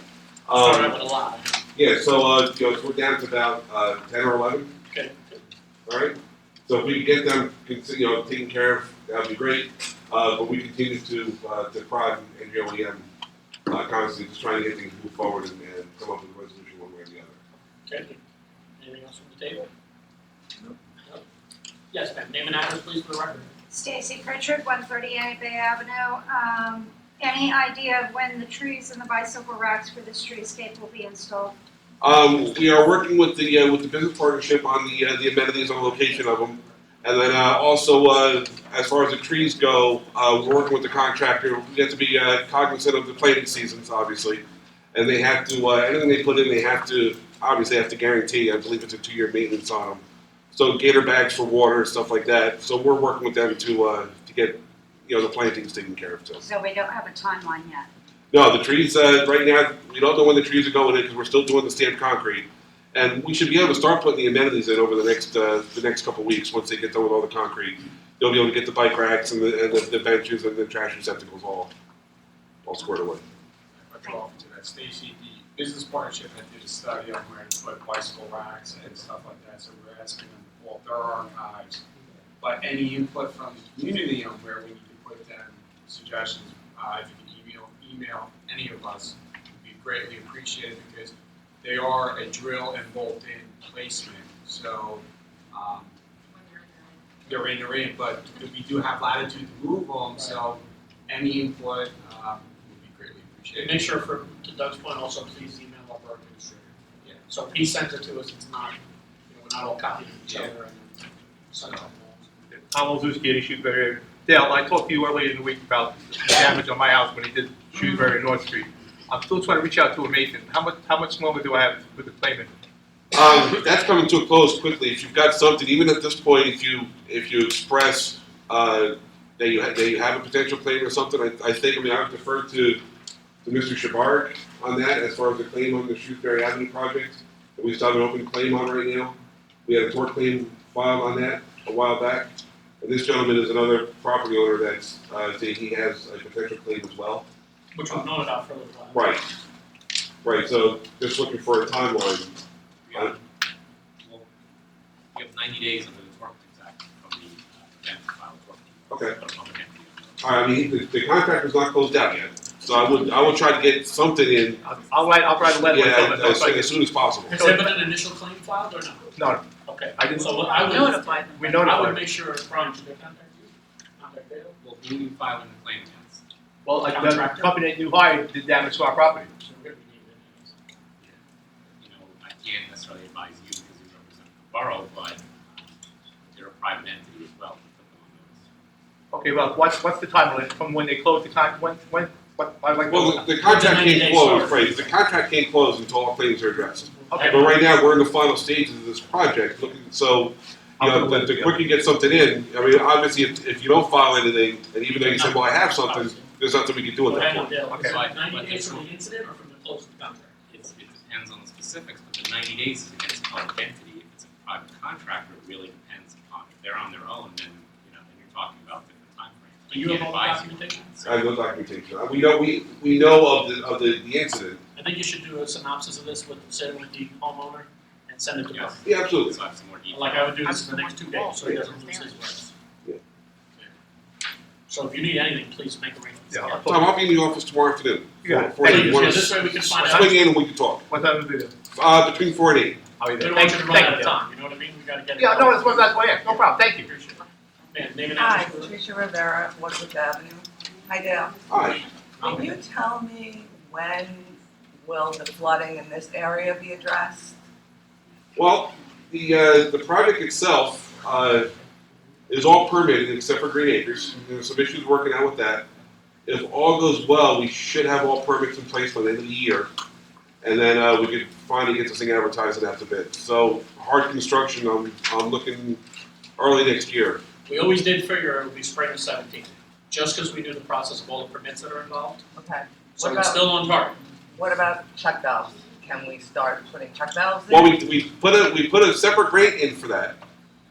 Started out with a lot. Yeah, so you know, we're down to about 10 or 11. Okay. All right. So if we can get them, taken care of, that'd be great. But we continue to prod and NJOEM constantly, just trying to get things moved forward and come up with a resolution one way or the other. Okay. Anything else from the table? No. Yes, ma'am. Name and address, please, for the record. Stacy Pritchard, 138 Bay Avenue. Any idea of when the trees and the bicycle racks for this streetscape will be installed? We are working with the business partnership on the amenities on the location of them, and then also as far as the trees go, we're working with the contractor. We have to be cognizant of the planting seasons, obviously, and they have to anything they put in, they have to guarantee. I believe it's a 2-year maintenance on them. So gator bags for water, stuff like that. So we're working with them to get the plantings taken care of too. So we don't have a timeline yet. No, the trees, right now, we don't know when the trees are going in because we're still doing the stamped concrete. And we should be able to start putting the amenities in over the next couple of weeks once they get done with all the concrete. They'll be able to get the bike racks and the benches and the trash receptacles all squared away. I could offer to that, Stacy, the business partnership had did a study on where to put bicycle racks and stuff like that, so we're asking them to pull up their archives. But any input from the community on where we need to put them, suggestions, if you can email any of us, would be greatly appreciated because they are a drill and bolt in placement. So they're in, but we do have latitude to move them. So any input would be greatly appreciated. Make sure, to Doug's point, also please email our borough administrator. Yeah. So if he sends it to us, it's not, we're not all copying each other and then send it. Tom Olszewski, Shrewsbury. Dale, I talked to you earlier in the week about the damage on my house when he did Shrewsbury North Street. I'm still trying to reach out to a Mason. How much longer do I have with the claimant? That's coming to a close quickly. If you've got something, even at this point, if you express that you have a potential claim or something, I think I would defer to Mr. Shabark on that as far as the claim on the Shrewsbury Avenue project that we still have an open claim on right now. We had a tort claim filed on that a while back. And this gentleman is another property owner that's saying he has a potential claim as well. Which we've known about for a little while. Right. So just looking for a timeline. You have 90 days under the Tort Claims Act from the event to file a tort claim. Okay. All right. I mean, the contractor's not closed out yet, so I will try to get something in. I'll write a letter. Yeah, as soon as possible. Has there been an initial claim filed or no? No. Okay. I didn't. So I would notify them. We notified. I would make sure, Brian, should they contact you? Contact Dale? Well, who are you filing the claim against? Well, the Contractor? company that you hired did damage to our property. So we're gonna need it. You know, I can't necessarily advise you because you represent the borough, but they're a private entity as well. Okay, well, what's the timeline from when they close the contract? When? Well, the contract can't close, right? The contract can't close until all claims are addressed. Okay. But right now, we're in the final stages of this project, so, the quicker you get something in, I mean, obviously, if you don't file anything, and even though you say, well, I have something, there's nothing we can do at that point. Okay. So 90 days from the incident or from the close of the contract? It depends on the specifics, but the 90 days is against a public entity. If it's a private contractor, it really depends upon if they're on their own, then then you're talking about different time frames. Do you have all the documentation? I have no documentation. We know of the incident. I think you should do a synopsis of this with the homeowner and send it to us. Yeah, absolutely. So I have some more detail. Like I would do this in the next 2 days, so he doesn't lose his rights. Yeah. So if you need anything, please make arrangements. Yeah, Yeah. Tom, I'll be in the office tomorrow afternoon. Yeah. For you. Yeah, this way we can find out. Swing in and we can talk. What time do you do? Between 4 and 8. I'll be We there. don't want you to run out of you. time, you know what I mean? We gotta get it. Yeah, no, that's why I asked. No problem. Thank you. Appreciate it. Ma'am, name and Hi, address. Patricia Rivera, Woodward Avenue. Hi, Dale. Hi. Can you tell me when will the flooding in this area be addressed? Well, the project itself, is all permitted except for Green Acres. There's some issues working out with that. If all goes well, we should have all permits in place by the end of the year. And then, we could finally get this thing advertised and out to bid. So, hard construction, I'm looking early next year. We always did figure it would be spring of 17, just because we knew the process of all the permits that are involved. Okay. So What it's about- still on target. What about check valves? Can we start putting check valves in? Well, we put a separate grant in for that,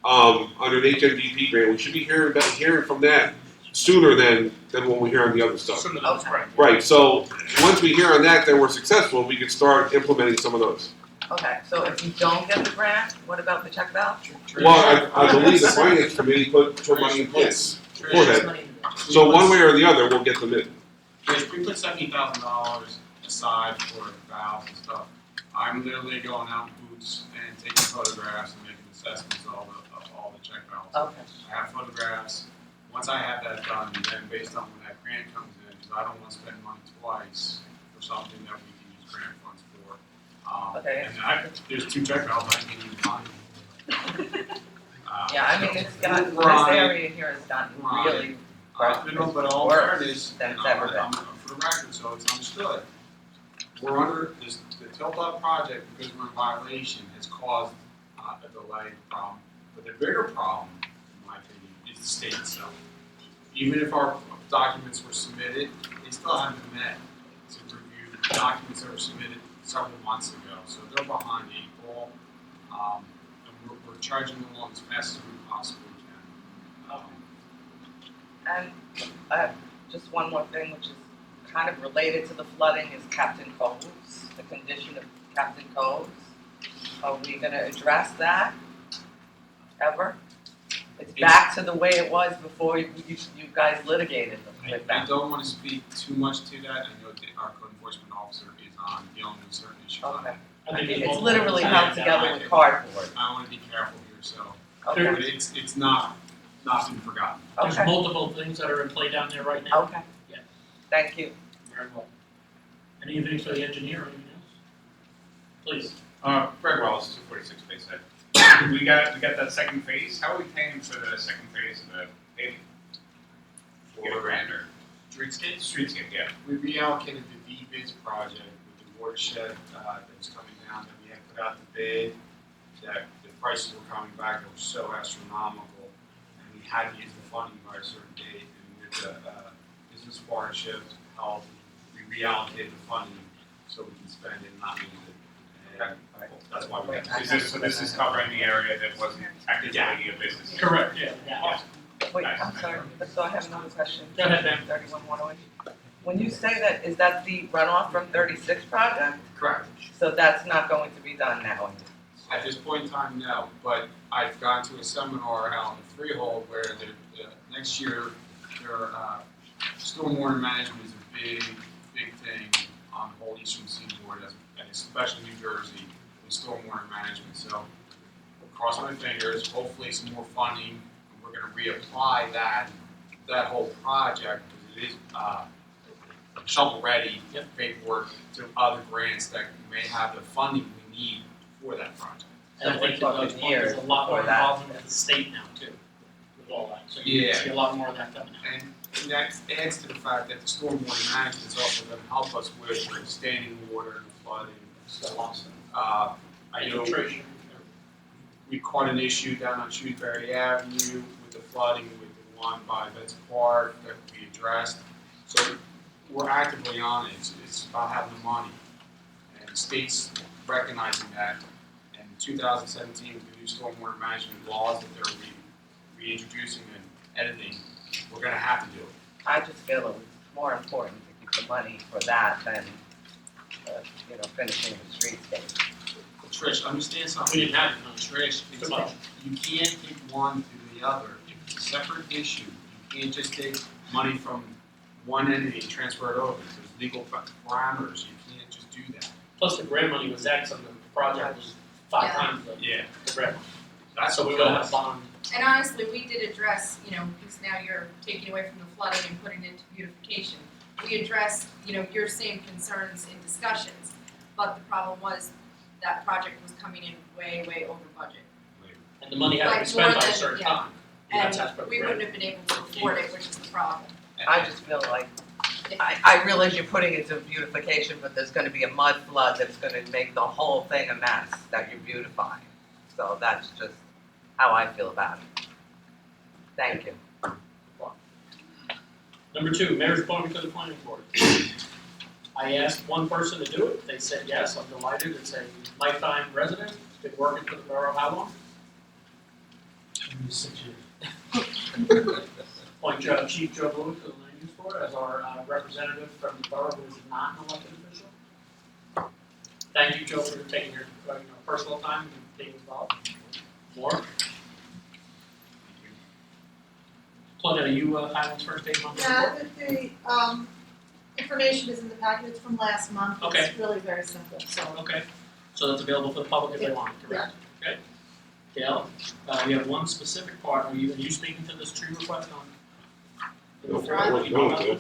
under an HMDP grant. We should be hearing from that sooner than when we hear on the other stuff. Sooner than spring. Right, so once we hear on that, then we're successful, we can start implementing some of those. Okay, so if you don't get the grant, what about the check valve? Well, I believe the finance committee put money in place for that. So one way or the other, we'll get them in. Yes, we put $70,000 aside for valves and stuff. I'm literally going out in booths and taking photographs and making assessments of all the check valves. Okay. I have photographs. Once I have that done, then based on when that grant comes in, because I don't want to spend money twice for something that we can use grant funds for. Okay. And there's 2 check valves I can't even find. Yeah, I mean, it's gotten, We're on this it. area here has gotten We're on really but all worse fairness, than it's and ever been. for the record, so it's understood. We're under, the tilt-up project, because we're in violation, has caused a delay problem. But the bigger problem, in my opinion, is the state itself. Even if our documents were submitted, they still haven't met to review documents that were submitted several months ago. So they're behind the 8 ball, and we're charging them along as fast as we possibly can. And just one more thing, which is kind of related to the flooding, is Captain Coves, the condition of Captain Coves. Are we gonna address that ever? It's back to the way it was before you guys litigated with I that. don't want to speak too much to that. I know that our code enforcement officer is on dealing with certain issues. Okay. I think there's It's multiple literally things held that together I with do. cardboard. I want to be careful here, so. Okay. But it's not been forgotten. There's Okay. multiple things that are in play down there right now. Okay. Yeah. Thank you. Very well. Anything for the engineer or anything else? Please. Greg Wallace, 246 Bayside. We got that second phase. How are we paying for the second phase of the paving? Get a grant or Streetscape? streetscape? Yeah. We reallocated the D-Bids project with the watershed that's coming down that we had put out the bid, that the prices were coming back, that were so astronomical, and we had to use the funding by a certain date, and with the business partnership help, we reallocated the funding so we can spend it and not lose it. And that's why we got So this is covering the area that wasn't technically a business. Correct, yeah. Wait, I'm sorry, so I have another question. Go ahead, ma'am. 31-108. When you say that, is that the runoff from 36 project? Correct. So that's not going to be done now? At this point in time, no, but I've gone to a seminar out in Freehold where next year, their stormwater management is a big thing on the whole eastern seaboard, and especially New Jersey, with stormwater management. So, cross my fingers, hopefully some more funding, and we're gonna reapply that whole project, because it is shovel-ready paperwork to other grants that may have the funding we need for that project. And I think to Doug's point, there's a lot more involvement with the state now too, with all that. So you see a lot more of that coming out. And that adds to the fact that the stormwater management is also going to help us with the standing water and the flooding. I know we caught an issue down on Shrewsbury Avenue with the flooding, with the one by Vets Park that we addressed. So we're actively on it. It's about having the money. And the state's recognizing that. In 2017, with the new stormwater management laws that they're reintroducing and editing, we're going to have to do it. I just feel it was more important to keep the money for that than, finishing the streetscape. But Trish, understand something. We didn't have it. Trish, Too much. you can't take one to the other. If it's a separate issue, you can't just take money from one entity and transfer it over. There's legal parameters. You can't just do that. Plus the grant money was X and the project was 5 times the grant money. So we will have a bond. And honestly, we did address, because now you're taking away from the flooding and putting it into beautification. We addressed, your same concerns in discussions, but the problem was that project was coming in way, way over budget. And the money had to be Like spent more by a than- certain yeah. time. That's And aspect, we right? wouldn't have been able to afford it, which is the problem. I just feel like, I realize you're putting it to beautification, but there's gonna be a mud flood that's gonna make the whole thing a mess that you're beautifying. So that's just how I feel about it. Thank you. Number 2, mayor's appointment to the planning board. I asked one person to do it, they said yes, I'm delighted, it's a lifetime resident, been working for the borough how long? 6 years. Appoint Chief Joe Lewis to the land use board as our representative from the borough who is not an elected official. Thank you, Joe, for taking your personal time and being involved. More? Claudia, are you Highlands first aid month? Yeah, the information is in the packet, it's from last month. Okay. It's really very simple, so. Okay, so that's available for the public if they want, correct? Okay. Gail, we have one specific part, are you speaking to this tree request on? No, I wasn't going to.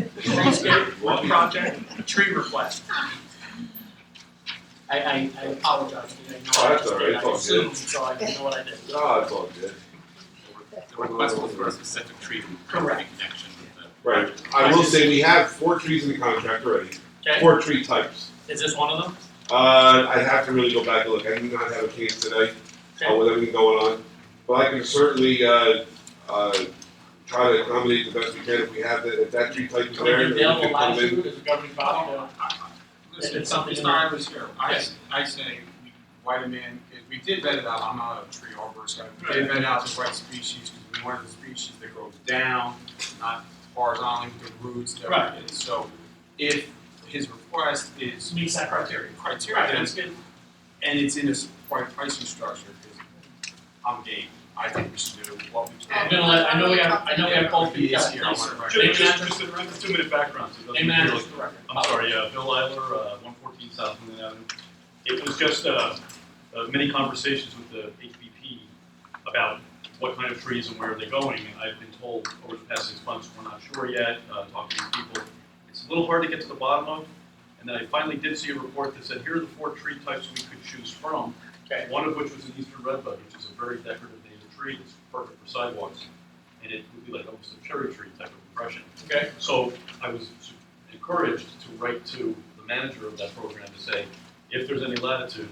Treescape, one project, a tree request. I apologize, I know Oh, I that's just all right, did, it's I all assumed, good. so I didn't know what I did. Ah, it's all good. The request was for a specific tree Correct. connection with the. Right, I will say we have 4 trees in the contract already, Okay, 4 tree types. is this one of them? I have to really go back and look, I do not have a case today, with everything going on. But I can certainly, try to accommodate the best we can if we have that, if that tree type is Can we there, give then Dale we a can come in. latitude as a governing body to? Listen, It's something it's in not there. I was here, I say, white man, we did vet it out, I'm not a tree arborist, we did vet out the right species, because we wanted the species that grows down, not horizontally with the roots and Right. everything. So if his request is Meets that criteria. criteria, then That's good. and it's in this pricing structure, because I'm game. I think we should do what we I'm can. gonna let, I know we have both He people. is here, I want to Name recognize. and Just address. a 2-minute background. So it doesn't Name and feel address for the record. I'm sorry, Bill Eiler, 114 South Linden Avenue. It was just many conversations with the HBP about what kind of trees and where are they going. And I've been told over the past 6 months, we're not sure yet, talking to people. It's a little hard to get to the bottom of. And then I finally did see a report that said, here are the 4 tree types we could choose from. Okay. One of which was an eastern redbud, which is a very decorative native tree that's perfect for sidewalks. And it would be like almost a cherry tree type of impression. Okay. So I was encouraged to write to the manager of that program to say, if there's any latitude,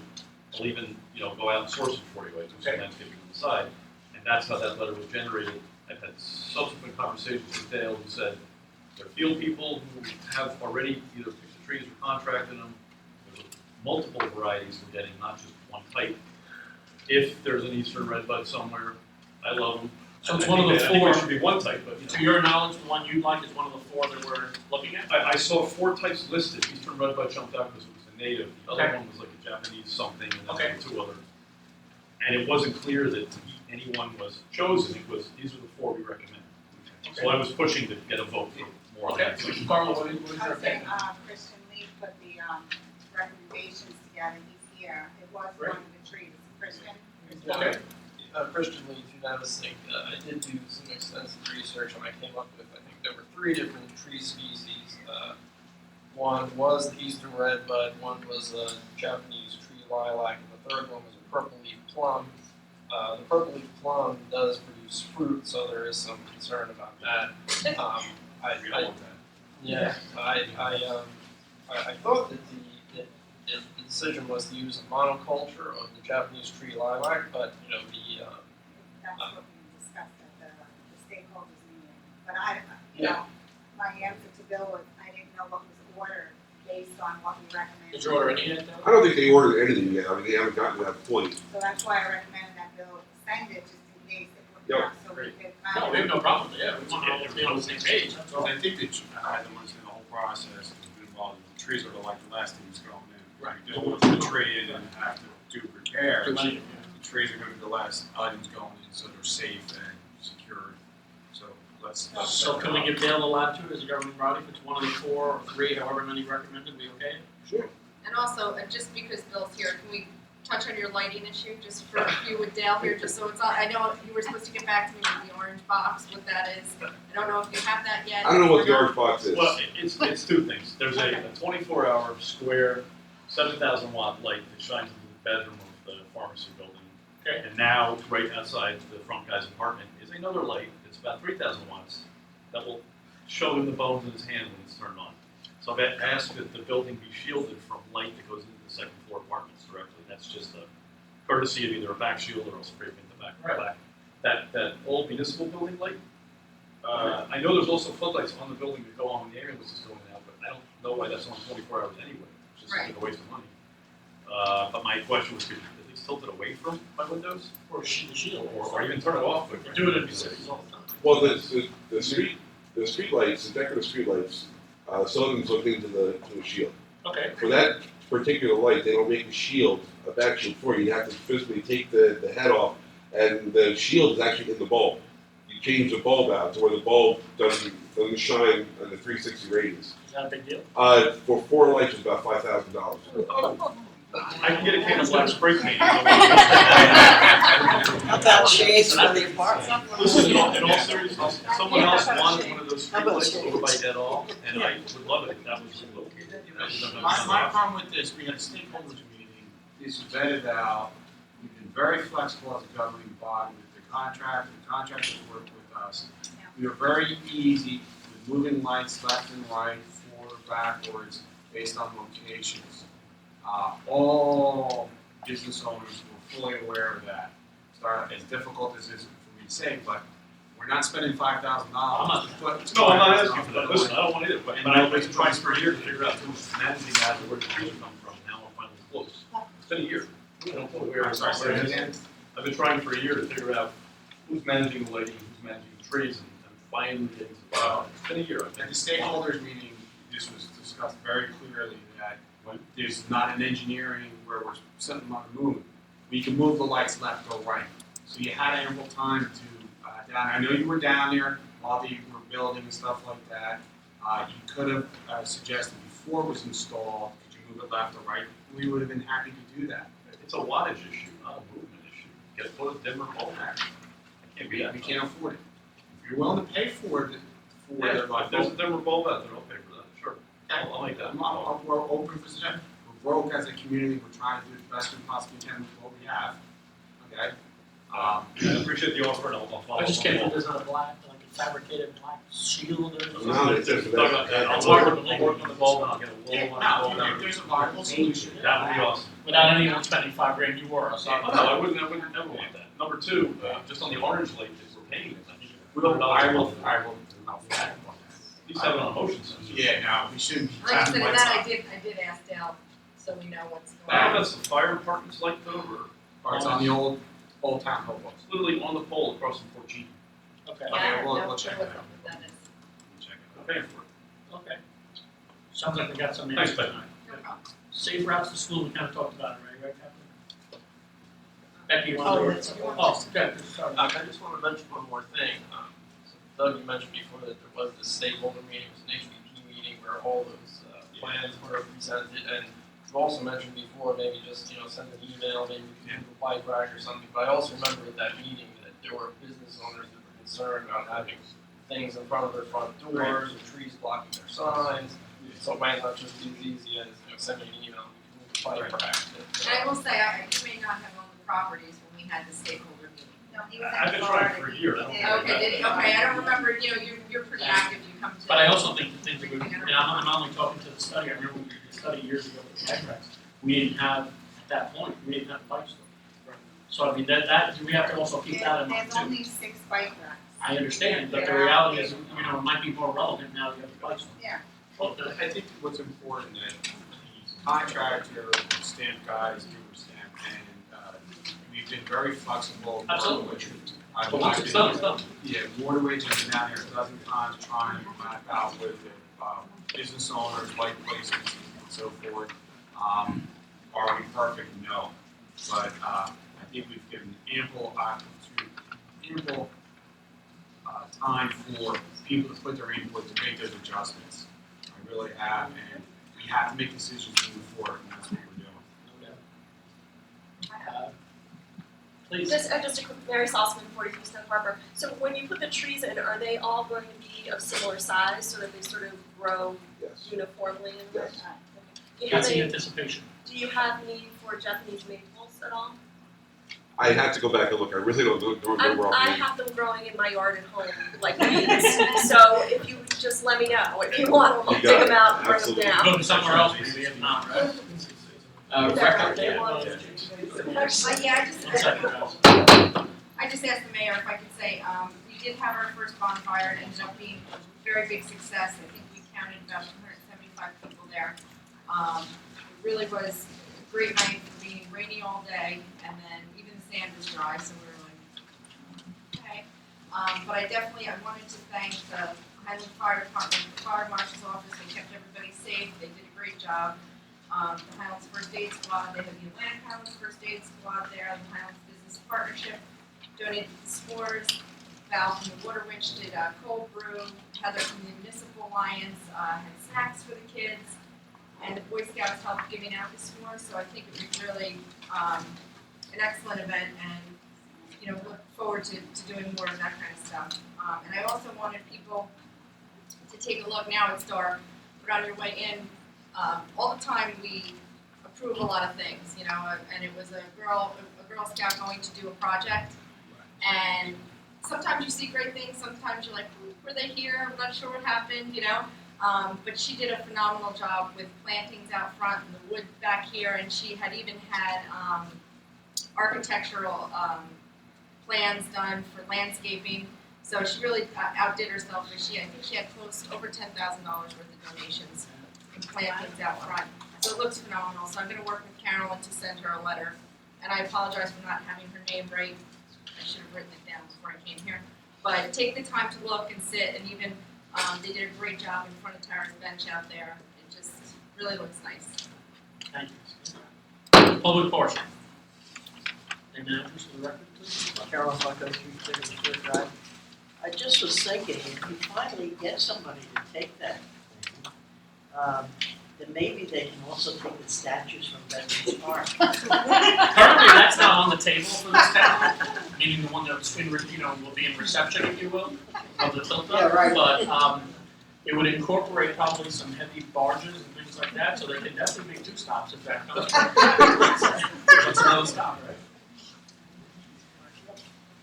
I'll even, go out and source it for you. I do some landscaping on the side. And that's how that letter was generated. I've had subsequent conversations with Dale who said, there are field people who have already either picked the trees or contracted them. There's multiple varieties we're getting, not just one type. If there's an eastern redbud somewhere, I love them. So it's I one of think the I think 4. it should be one type, but To your knowledge, the one you'd like is one of the 4 that we're looking at? I saw 4 types listed. Eastern redbud jumped out because it was a native. The other Okay. one was like a Japanese something, and then Okay. there were 2 others. And it wasn't clear that anyone was chosen. It was, these are the 4 we recommend. So I was pushing to get a vote for more on Okay, that. Carla, what is your I was saying, opinion? Christian Lee put the, recommendations together, he's here, it was one Great. of the trees, Christian. Okay. Christian Lee, 2006, I did do some extensive research and I came up with, I think there were 3 different tree species. One was the eastern redbud, one was a Japanese tree lilac, and the third one was a purple leaf plum. The purple leaf plum does produce fruit, so there is some concern about that. We don't want that. Yeah, I thought that the decision was to use a monoculture of the Japanese tree lilac, but That's what we discussed at the stakeholders meeting, but my answer to Bill was, I didn't know what was ordered based on what we recommended. Did you order any yet, I don't think they ordered anything yet, I mean, they haven't gotten to that point. So that's why I recommended that Bill send it just in case it would Yep. not, so we could. No, we have no problem with that, we want to all be on the same page, that's all. I think that I had to understand the whole process and be involved. The trees are like the last things going in. Right. You deal with the tree and then have to do repairs. Too many, The trees are gonna be the last items going in, so they're safe and secure. So let's. So can we give Dale a latitude as a governing body if it's one of the 4 or 3, however many recommended, we okay? Sure. And also, just because Bill's here, can we touch on your lighting issue, just for a few with Dale here, just so it's on, I know you were supposed to get back to me with the orange box, what that is. I don't know if you have that yet. I don't know what or the not. orange box is. Well, it's two things. There's a 24-hour square, 7,000 watt light that shines into the bedroom of the pharmacy building. Okay. And now, right outside the front guy's apartment is another light that's about 3,000 watts that will show him the bones in his hand when it's turned on. So I've asked that the building be shielded from light that goes into the second floor apartments directly. That's just a courtesy of either a back shield or I'll spray paint the back. Right. That old municipal building light. I know there's also floodlights on the building that go on when the ambulance is going out, but I don't know why that's on 24 hours anyway. It's just Right. a waste of money. But my question was, could you at least tilt it away from my windows? Or shield. Or even turn it off? We do it in the cities all the time. Well, the street lights, the decorative street lights, some of them hooked into the shield. Okay. For that particular light, they don't make a shield, a back shield for you. You have to physically take the head off, and the shield is actually in the bulb. You change the bulb out to where the bulb doesn't shine on the 360 radius. Is that a big deal? For 4 lights, it's about $5,000. I can get a can of black spray paint. How about shades for the apartment? Listen, in all seriousness, if someone else wanted one of those street lights over by Dead All, and I would love it if that was located. My problem with this, we had a stakeholders meeting, this was vetted out, we've been very flexible as a governing body with the contractors work with us. We were very easy with moving lights left and right, forward, backwards, based on locations. All business owners were fully aware of that. As difficult as it is for me to say, but we're not spending $5,000. No, I'm not asking for that. Listen, I don't want either, but I've been trying for a year to figure out who's managing that and where the trees come from. Now I'm finally close. It's been a year. I don't know where I'm sorry, say that again? I've been trying for a year to figure out who's managing the lighting, who's managing the trees, and finally getting to the bottom. It's been a year. At the stakeholders meeting, this was discussed very clearly that there's not an engineering where we're sitting on the moon. We can move the lights left or right. So you had ample time to down. I know you were down there while they were building and stuff like that. You could have suggested before it was installed, could you move it left or right? We would have been happy to do that. It's a wattage issue, not a movement issue. You gotta put a dimmer bulb back. I can't be that. We can't afford it. If you're willing to pay for it, Yeah, if there's a dimmer bulb out there, I'll pay for that, sure. I'll make that. We're open for suggestions. We're broke as a community. We're trying to do the best we possibly can with what we have. Okay. I appreciate the offer, and I'll follow up. I just can't believe there's not a black, like a fabricated black shield or. No, it's just Talk about that. I'll work on the bulb, and I'll get a little one. If there's a viable solution. That would be awesome. Without anyone spending $5,000, you were, so. Oh, no, I wouldn't ever want that. Number two, just on the orange light that we're paying, I think. I will. He's having a motion sensor. Yeah, no, we shouldn't be. Like I said, tapping that lights I did ask Dale, so we know what's I going don't on. know if that's the fire department's light though, or. It's on the old town hall. It's literally on the pole across from 14. Okay. Yeah, I have we'll no check clue that out. what that is. Check it. I'm paying for it. Okay. Sounds like we got some. Thanks, Ben. No problem. Safe routes to school, we kind of talked about it, right, Captain? Becky, you want to? Oh, that's- Oh, okay, sorry. I just want to mention one more thing. So Doug, you mentioned before that there was the stakeholder meeting, it was an HPP meeting where all those plans were presented, and you also mentioned before maybe just send an email, maybe we could do a white rack or something. But I also remember at that meeting that there were business owners that were concerned about having things in front of their front doors, or trees blocking their signs. So it might not just be as easy as send me an email, we can move a white rack. And I will say, you may not have owned the properties when we had the stakeholder meeting. No, he was I've in been Florida. trying for a year. I don't know. Okay, did he? Okay, I don't remember, you're pretty active, you come to. But I also think the things that we, and I'm not only talking to the study, I remember we did the study years ago with the X-Rex. We didn't have, at that point, we didn't have a bike store. So I mean, that, we have to also keep that in mind There's too. only 6 bike racks. I understand, but the reality is, it might be more relevant now that you have the bike store. Yeah. Well, I think what's important that the contractor, stamp guys, give a stamp, and we've been very flexible. Absolutely. I've But once it's done, it's done. Yeah, Waterways has been down here a dozen times trying to map out with the business owners, white places, and so forth. Are we perfect? No. But I think we've given ample time for people to put their input to make those adjustments. I really have, and we have to make decisions moving forward, and that's what we're doing. Please. Just a quick, Mary Salzman, 43 Stone Harbor. So when you put the trees in, are they all going to be of similar size so that they sort of grow Yes. uniformly in the Yes. time? Do you have That's the any, anticipation. do you have need for Japanese maples at all? I have to go back and look. I really don't know where I I'll be. have them growing in my yard at home, like weeds. So if you would just let me know, if you want them, I'll You dig got them it. out and bring Absolutely. them Go down. to somewhere else, maybe if not, right? Rebecca? I just asked the mayor if I could say, we did have our first bonfire, it ended up being a very big success. I think we counted about 275 people there. It really was a great night for being rainy all day, and then even the sand was dry, so we were like, okay. But I wanted to thank the Highland Fire Department, the Fire Marshal's Office, they kept everybody safe, they did a great job. The Highlands First Aid Squad, they had the Atlantic Highlands First Aid Squad there, the Highlands Business Partnership donated the s'mores, Val from the Water Witch did a cold brew, Heather from the Municipal Alliance had snacks for the kids, and the Boy Scouts helped giving out the s'mores, so I think it was really an excellent event, and look forward to doing more of that kind of stuff. And I also wanted people to take a look, now it's dark, but on your way in, all the time we approve a lot of things, and it was a Girl Scout going to do a project, and sometimes you see great things, sometimes you're like, were they here, I'm not sure what happened, but she did a phenomenal job with plantings out front and the wood back here, and she had even had architectural plans done for landscaping, so she really outdid herself, and I think she had close to over $10,000 worth of donations and plantings out front. So it looks phenomenal. So I'm going to work with Carolyn to send her a letter. And I apologize for not having her name right. I should have written it down before I came here. But take the time to look and sit, and even they did a great job in front of Tara's bench out there. It just really looks nice. Thank you. Public portion. Name and address for the record, please. Carol Bucko, 334 Drive. I just was thinking, if we finally get somebody to take that thing, then maybe they can also take the statues from Veterans Park. Currently, that's not on the table for this town, meaning the one that's will be in reception, if you will, of the tilt up. Yeah, right. But it would incorporate probably some heavy barges and things like that, so they could definitely make 2 stops if that comes. That's another stop, right?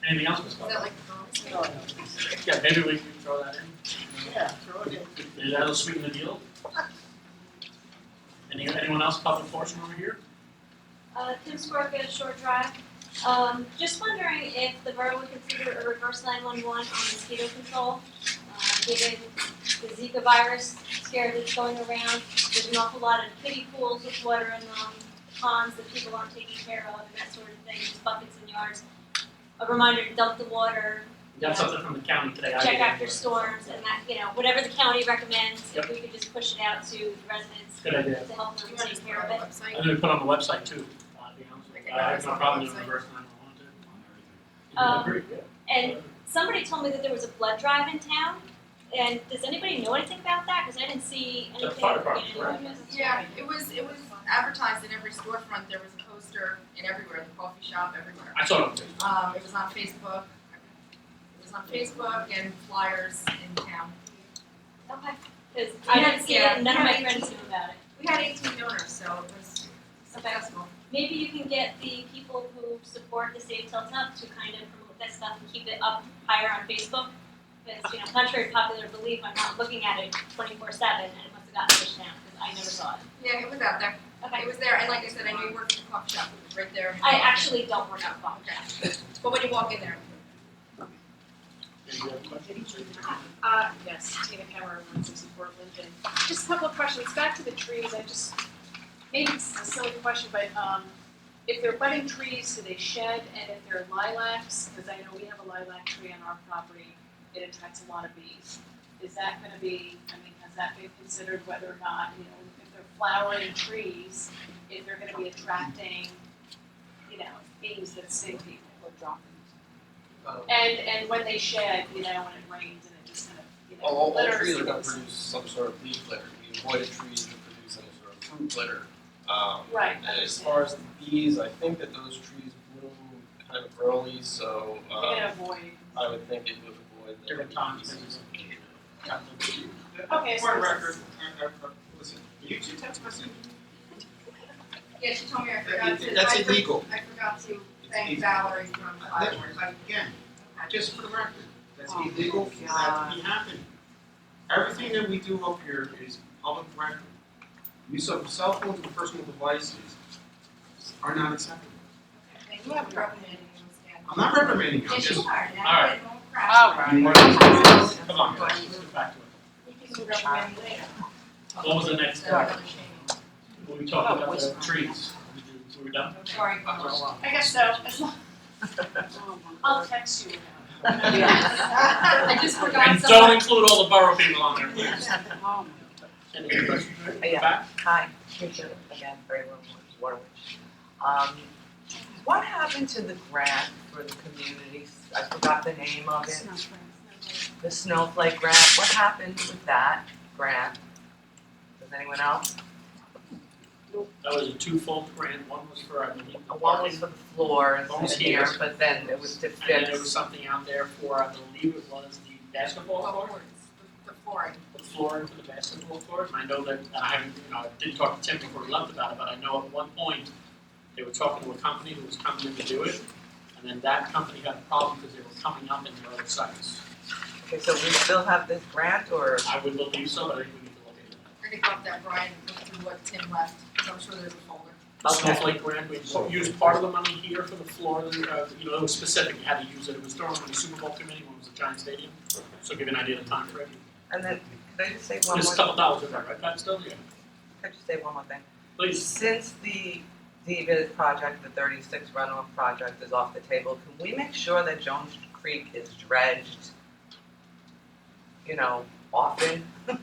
Anything else, Ms. Is Scott? that like the promise? Yeah, maybe we can throw that in. Yeah, throw it in. Maybe that'll sweeten the deal. Anyone else public portion over here? Kim Skorka, Short Drive. Just wondering if the borough would consider a reverse 911 on mosquito control, given the Zika virus scare that's going around. There's an awful lot of kiddie pools with water in them, ponds that people aren't taking care of, and that sort of thing, just buckets in yards. A reminder to dump the water. We got something from the county today. Check after storms, and that, whatever the county recommends, Yep. if we could just push it out to the residents Good idea. to help them You want take to care of put it. on the website? I'm gonna put on the website too. To be honest with you. I have no problem doing reverse 911 too. Agree, yeah. And somebody told me that there was a blood drive in town, and does anybody know anything about that? Because I didn't see anything. fire department, in any news. Yeah, it was advertised in every storefront. There was a poster in everywhere, the coffee shop, everywhere. I saw it on Facebook. It was on Facebook. It was on Facebook and flyers in town. Okay. Because I didn't see it, and none of my friends knew about it. We had 18 donors, so it was successful. Maybe you can get the people who support the Save Tilts Up to kind of promote that stuff and keep it up higher on Facebook. Because, contrary to popular belief, I'm not looking at it 24/7, and it must have gotten pushed down because I never saw it. Yeah, it was out there. Okay. It was there, and like I said, I know you worked at the coffee shop. It was right there. I actually don't work at coffee shop. But when you walk in there. Yes, Tina Kemmer, 164 Lincoln. Just a couple of questions. Back to the trees, maybe it's a silly question, but if they're budding trees, do they shed? And if they're lilacs, because I know we have a lilac tree on our property, it attracts a lot of bees. Is that going to be, has that been considered whether or not, if they're flowering trees, if they're going to be attracting, bees that sting people or drop them? And when they shed, when it rains and it just kind of, All litters trees are going to things. produce some sort of leaf litter. We avoid trees that produce any sort of fruit litter. Right, And as far as the bees, I think that those trees bloom kind of early, so, They're gonna avoid. I would think it would avoid the. Different times. Okay, so. For the record, listen, you two text message. Yeah, she told me I forgot to. That's I for- illegal. I forgot to It's thank illegal. Valerie from Highlands. Again, just for the record, that's Oh, illegal for that to be happening. Everything that we do up here is public record. Use of cell phones and personal devices are not acceptable. And you haven't reprimanded me, Stan. I'm not reprimanding you, I'm Yes, just. you are, now All right. you're getting all crass. You want to- Come on, guys, let's get back to it. You can reprimand me later. What was the next So, part? another shame. We talked about the trees. Were we done? Sorry, Carlos. I guess so, as long. I'll text you. I just forgot And someone. don't include all the borough people on there, please. Any other questions? Yeah. Back? Hi, Richard, again, very well, Warwick. What happened to the grant for the communities? I forgot the name of it. The snowflake grant, what happened with that grant? Does anyone else? That was a twofold grant. One was for, I believe, the One was for the floors One was here, here. but then it was to And then there was fix. something out there for, I believe it was the basketball court, The flooring. the floor into the basketball court. And I know that, and I haven't, I didn't talk to Tim before he left about it, but I know at one point they were talking to a company who was coming in to do it. And then that company had a problem because they were coming up in their other sites. Okay, so we still have this grant, or? I would believe so, but I think we need to look into it. We're gonna go up that Brian and look through what Tim left, so I'm sure there's a folder. Snowflake grant, we used part of the money here for the floor, it was specific, you had to use it, it was during the Super Bowl committee when it was a giant stadium, so give you an idea of the time frame. And then, could I just say one more? There's a couple dollars in there, right, Pat, still, yeah, Could I just say one more thing? please. Since the DVID project, the 36 runoff project is off the table, can we make sure that Jones Creek is dredged, often? Well,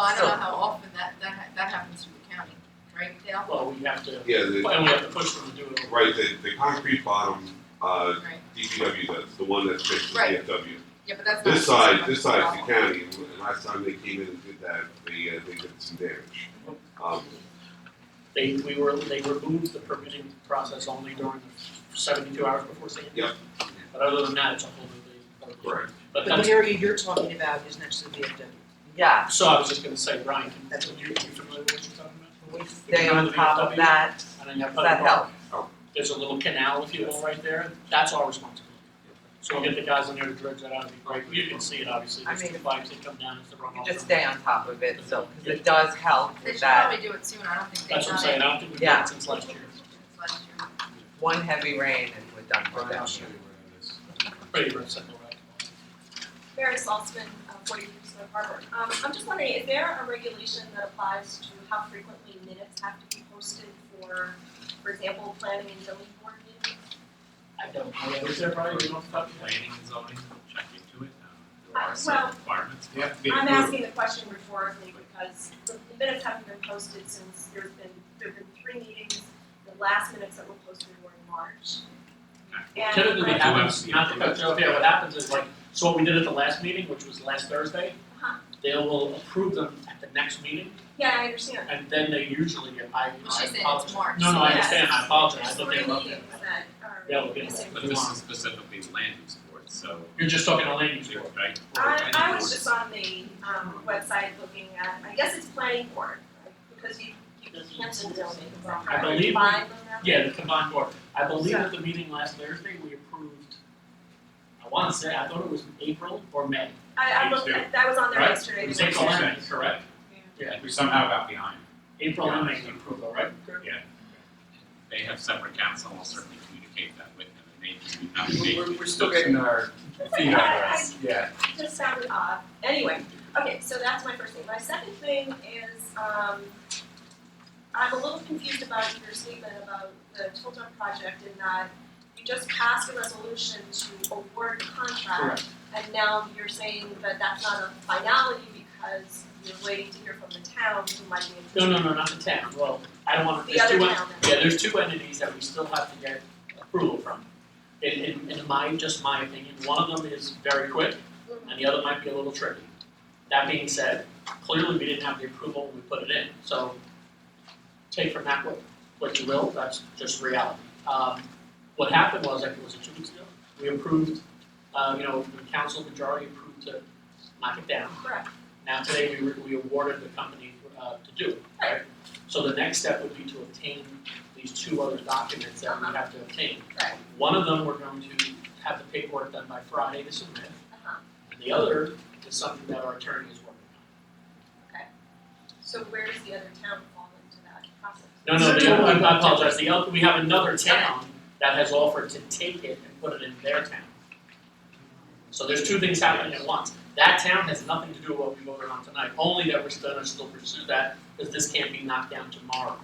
I don't know how often that happens through the county, right, Dale? Well, we have to, Yeah, and we have to push them to do it. right, the concrete bottom, Right. DPW does, the one that's fixed with Right. DFW. Yeah, but that's not. This side's the problem. county, and last time they came in and did that, they did some damage. They removed the permitting process only during the 72 hours before Sandy. Yep. But other than that, it's a whole new thing. Correct. But The that's, area you're talking about is next to the VFW. Yeah, so I was just gonna say, Brian, you familiar with what you're talking about? we stay on top of that, And then you have does that Putnam help? Park. There's a little canal, if you will, right there, that's our responsibility. So we'll get the guys in there to dredge that out, it'd be great, you can see it, obviously, there's I mean, two pipes that come down as the runoff. You just stay on top of it, so, because it does help They with should that. probably do it soon, I don't think they've That's what I'm done saying, it I don't think we've done Yeah. it since last year. since last year. One heavy rain and we're done with Brian, I'll that. show you where it is. Pretty much simple, right? Mary Saltzman, 43 Smith Harbor. I'm just wondering, is there a regulation that applies to how frequently minutes have to be posted for example, planning and zoning board meetings? I don't know, is there, Brian, you know, stuff? Planning and zoning, check into it, there are well, certain requirements. You have to be I'm approved. asking the question rhetorically because the minutes haven't been posted since there've been 3 meetings. The last minutes that were posted were in March. And Typically what I- happens, not to cut you off, yeah, what happens is like, so what we did at the last meeting, which was last Thursday, Uh-huh. they will approve them at the next meeting, Yeah, I understand. and then they usually get, I Well, she said it's apologize. March, No, so I yes. understand, I apologize, I There's thought 3 they were up there. meetings that are Yeah, we'll get missing. that. But this is specifically land use board, so. You're just talking to land use board. Right? I was just on the website looking at, I guess it's planning board, right? Because you canceled zoning, is that I correct? believe- Combined them now? Yeah, the combined board. I believe at the meeting last Thursday, we approved, I wanna say, I thought it was April or May. I looked at, that was on there Right? yesterday. It was April and May, correct? Yeah, We somehow got behind. April and May we approved, all right? Yeah. They have separate counsel, I'll certainly communicate that with them, and they do have We're still getting our feet under us, yeah. It just sounded odd. Anyway, okay, so that's my first thing. My second thing is, I'm a little confused about your statement about the Tilt-Up project in that you just passed a resolution to award the contract. Correct. And now you're saying that that's not a finality because you're waiting to hear from the town who might be interested. No, not the town. Well, I don't wanna, The there's other two, town then. yeah, there's 2 entities that we still have to get approval from. In my, just my opinion, one of them is very quick, and the other might be a little tricky. That being said, clearly we didn't have the approval when we put it in, so take from that what you will, that's just reality. What happened was, I think it was 2 weeks ago, we approved, the council majority approved to knock it down. Correct. Now today, we awarded the company to do it, right? So the next step would be to obtain these 2 other documents that we have to obtain. Right. One of them, we're going to have the paperwork done by Friday to submit. Uh-huh. And the other is something that our attorney is working on. Okay. So where does the other town fall into that process? No, I apologize. We have another town that has offered to take it and put it in their town. So there's 2 things happening at once. That town has nothing to do with what we voted on tonight, only that we're gonna still pursue that, because this can't be knocked down tomorrow.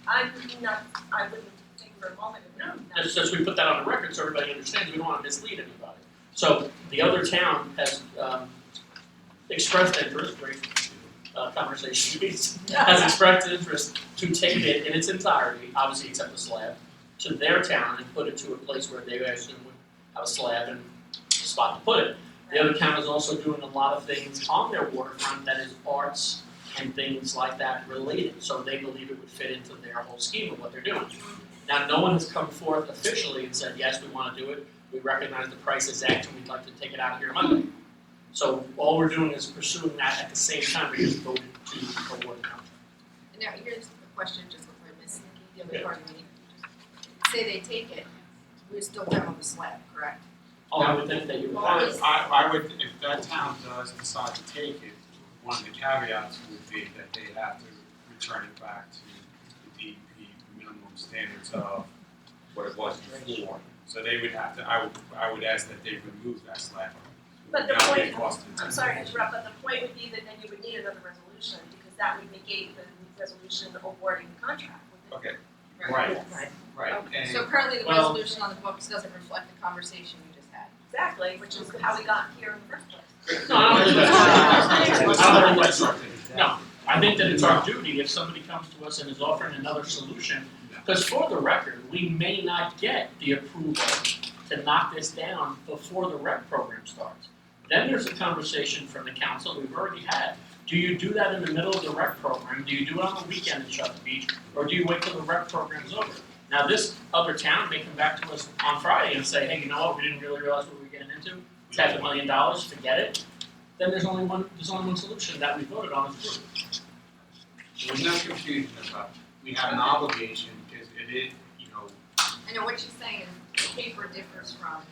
I wouldn't think for a moment it would be. Just as we put that on the record so everybody understands, we don't want to mislead anybody. So the other town has expressed interest, great conversation piece, has expressed interest to take it in its entirety, obviously except the slab, to their town and put it to a place where they, I assume, would have a slab and a spot to put it. The other town is also doing a lot of things on their waterfront that is arts and things like that related, so they believe it would fit into their whole scheme of what they're doing. Now, no one has come forth officially and said, yes, we want to do it, we recognize the price is X and we'd like to take it out here Monday. So all we're doing is pursuing that at the same time we just voted to award the contract. Now, here's the question, just before I miss the other part of the meeting. Say they take it, we're still down on the slab, correct? Oh, I would think that you would. I would, if that town does decide to take it, one of the caveats would be that they have to return it back to the DEP minimum standards of What it was before. So they would have to, I would ask that they remove that slab. But the That would be a point, cost. I'm sorry to interrupt, but the point would be that then you would need another resolution, because that would negate the resolution awarding the contract, wouldn't it? Okay, right, right. And So currently the Well- resolution on the books doesn't reflect the conversation we just had. Exactly, which is how we got here in the first place. No, I don't think that's No, I think that it's our duty if somebody comes to us and is offering another solution, because for the record, we may not get the approval to knock this down before the rec program starts. Then there's a conversation from the council we've already had. Do you do that in the middle of the rec program? Do you do it on the weekend and shut the beach? Or do you wait till the rec program's over? Now, this other town may come back to us on Friday and say, hey, you know what, we didn't really realize what we were getting into. It's half $1 million, forget it. Then there's only one solution that we voted on is approved. There's no confusion about it. We have an obligation because it is, I know what she's saying is the paper differs from.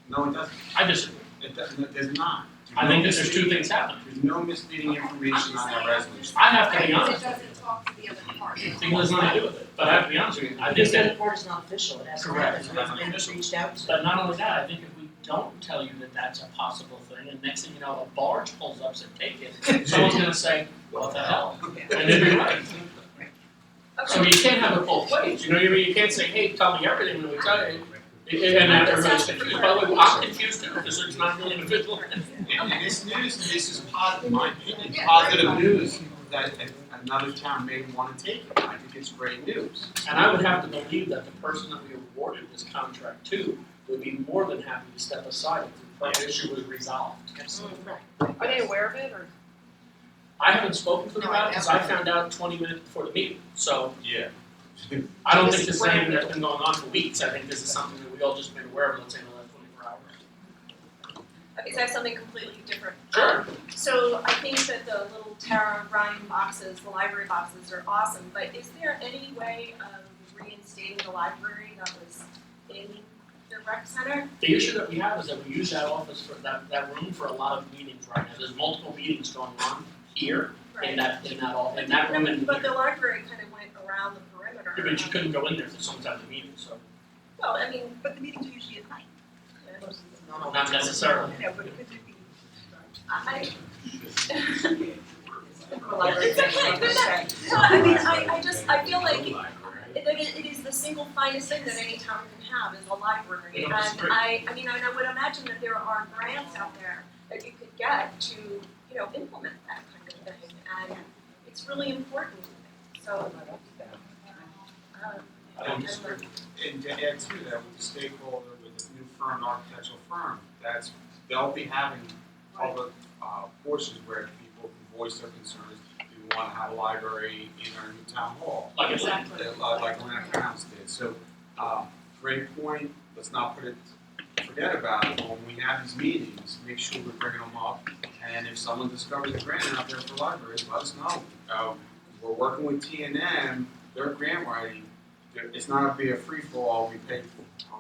no, it doesn't. I disagree. It doesn't, there's not. I think that there's 2 things happening. There's no misleading information on that resolution. I have to be Because honest. it doesn't talk to the other part. It has nothing to do with it, but I have to be honest with you, I think Because the that, report is not official, it hasn't Correct. happened, it's been reached out to. but not only that, I think if we don't tell you that that's a possible thing, and next thing you know, a barge pulls up and take it, someone's gonna say, what the hell? And they'd be right. So you can't have it both ways, you know what I mean? You can't say, hey, tell me everything when we tell you. And everybody's confused. By the way, I'm confused too, because it's not really individual. And this news, this is positive, in my opinion, positive news that another town may want to take it. I think it's great news. And I would have to believe that the person that we awarded this contract to would be more than happy to step aside if the issue was resolved. Absolutely. Are they aware of it, or? I haven't spoken to them about it, because I found out 20 minutes before the meeting, so. I don't think this is anything that's been going on for weeks, I think this is something that we all just been aware of, let's say, in the last 24 hours. Okay, so I have something completely different. Sure. So I think that the little Tara Bryan boxes, the library boxes are awesome, but is there any way of reinstating the library that was in the rec center? The issue that we have is that we use that office for, that room for a lot of meetings right now, there's multiple meetings going on here, in that room and But here. the library kind of went around the perimeter. Yeah, but you couldn't go in there for someone's having a meeting, so. Well, I mean, But the meetings are usually at night. Not necessarily. No, but could it be? It's okay, but that, no, I mean, I feel like it is the single finest thing that any town can have is a library. Yeah, And that's great. I mean, I would imagine that there are grants out there that you could get to, implement that kind of thing. And it's really important, so. I don't disagree. And to add to that, with the stakeholder, with the new firm, architectural firm, they'll be having public portions where people can voice their concerns. Do we want to have a library in our new town hall? Like Exactly. Like Atlantic Towns did. So, great point, let's not forget about it, when we have these meetings, make sure we're bringing them up, and if someone discovers a grant out there for libraries, let us know. We're working with T&M, their grant writing, it's not gonna be a free-for-all, we pay,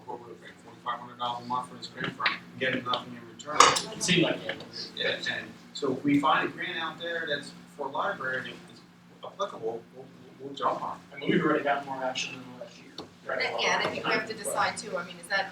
what would we pay, $4,500 a month for this grant from, getting nothing in return. It seemed like it. Yeah, and so if we find a grant out there that's for library and it's applicable, we'll jump on it. I mean, we've already got more action than last year. Yeah, and I think we have to decide too, I mean, is that,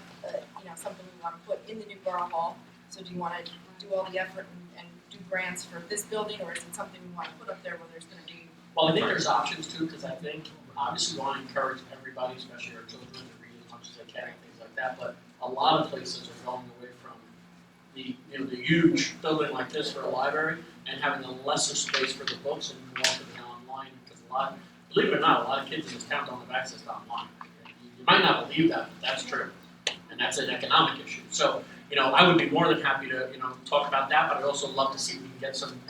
something we wanna put in the new borough hall? So do you wanna do all the effort and do grants for this building, or is it something we wanna put up there where there's gonna be? Well, I think there's options too, because I think, obviously, we want to encourage everybody, especially our children, to read as much as they can and things like that, but a lot of places are going away from the huge building like this for a library and having a lesser space for the books and more for the online, because believe it or not, a lot of kids in this town don't have access to online. You might not believe that, but that's true, and that's an economic issue. So, I would be more than happy to, talk about that, but I'd also love to see if we can get some,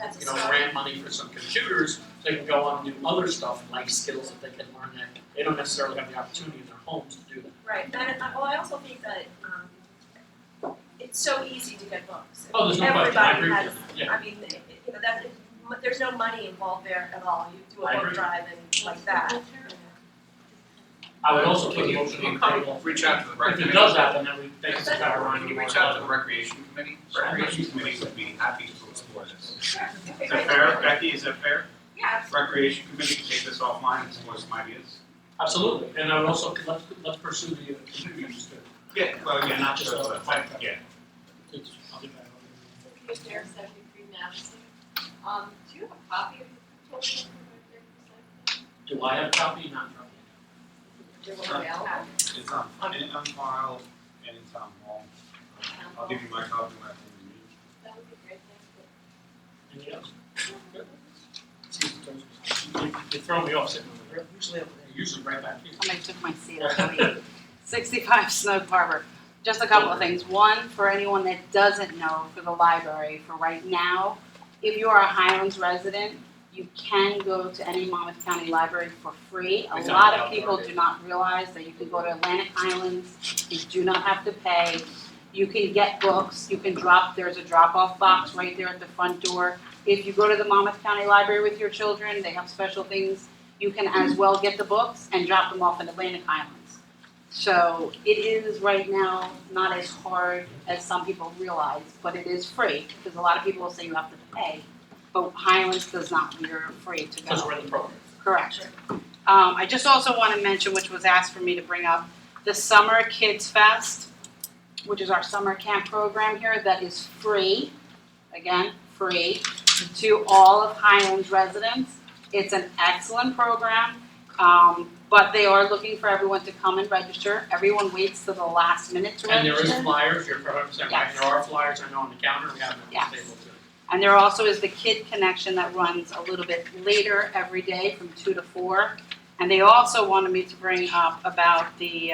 grant money for some computers, so they can go on and do other stuff, life skills that they can learn that they don't necessarily have the opportunity in their homes to do that. Right, and I also think that, it's so easy to get books. Oh, there's no question, I agree Everybody with has, you, yeah. I mean, there's no money involved there at all, you do a I book agree. drive and like that. I would also put a Can motion you on the table. reach out to the rec If it committee? does happen, then we take it to Power Run. Can you reach out to the recreation committee? Recreation committee would be happy to explore this. Is Okay, that fair, Becky, is that fair? Yeah, Recreation committee can take this offline and explore some ideas? Absolutely, and I would also, let's pursue the computers too. Yeah, well, yeah, not Just just, the- yeah. I'll get back. Commissioner Secretary Madison, do you have a copy of the total number? Do I have a copy? Not a copy. Is there one available? It's on file and in town hall. I'll give you my copy when I come to the meeting. That would be great, thank you. Anything else? You throw me off sitting over there. Usually over You're usually right back here. Somebody took my seat, I believe. 65 Snook Harbor. Just a couple of things. One, for anyone that doesn't know, for the library, for right now, if you are a Highlands resident, you can go to any Monmouth County library for free. A lot of people do not realize that you can go to Atlantic Highlands, you do not have to pay. You can get books, you can there's a drop-off box right there at the front door. If you go to the Monmouth County Library with your children, they have special things. You can as well get the books and drop them off in Atlantic Highlands. So it is right now not as hard as some people realize, but it is free, because a lot of people will say you have to pay. But Highlands does not, you're free to go. Because we're in the program. Correct. I just also want to mention, which was asked for me to bring up, the Summer Kids Fest, which is our summer camp program here, that is free, again, free, to all of Highlands residents. It's an excellent program, but they are looking for everyone to come and register. Everyone waits to the last minute to And register. there is flyers, you're 100% right, Yes. there are flyers, I know on the counter, we have them Yes. at the table too. And there also is the Kid Connection that runs a little bit later every day from 2 to 4. And they also wanted me to bring up about the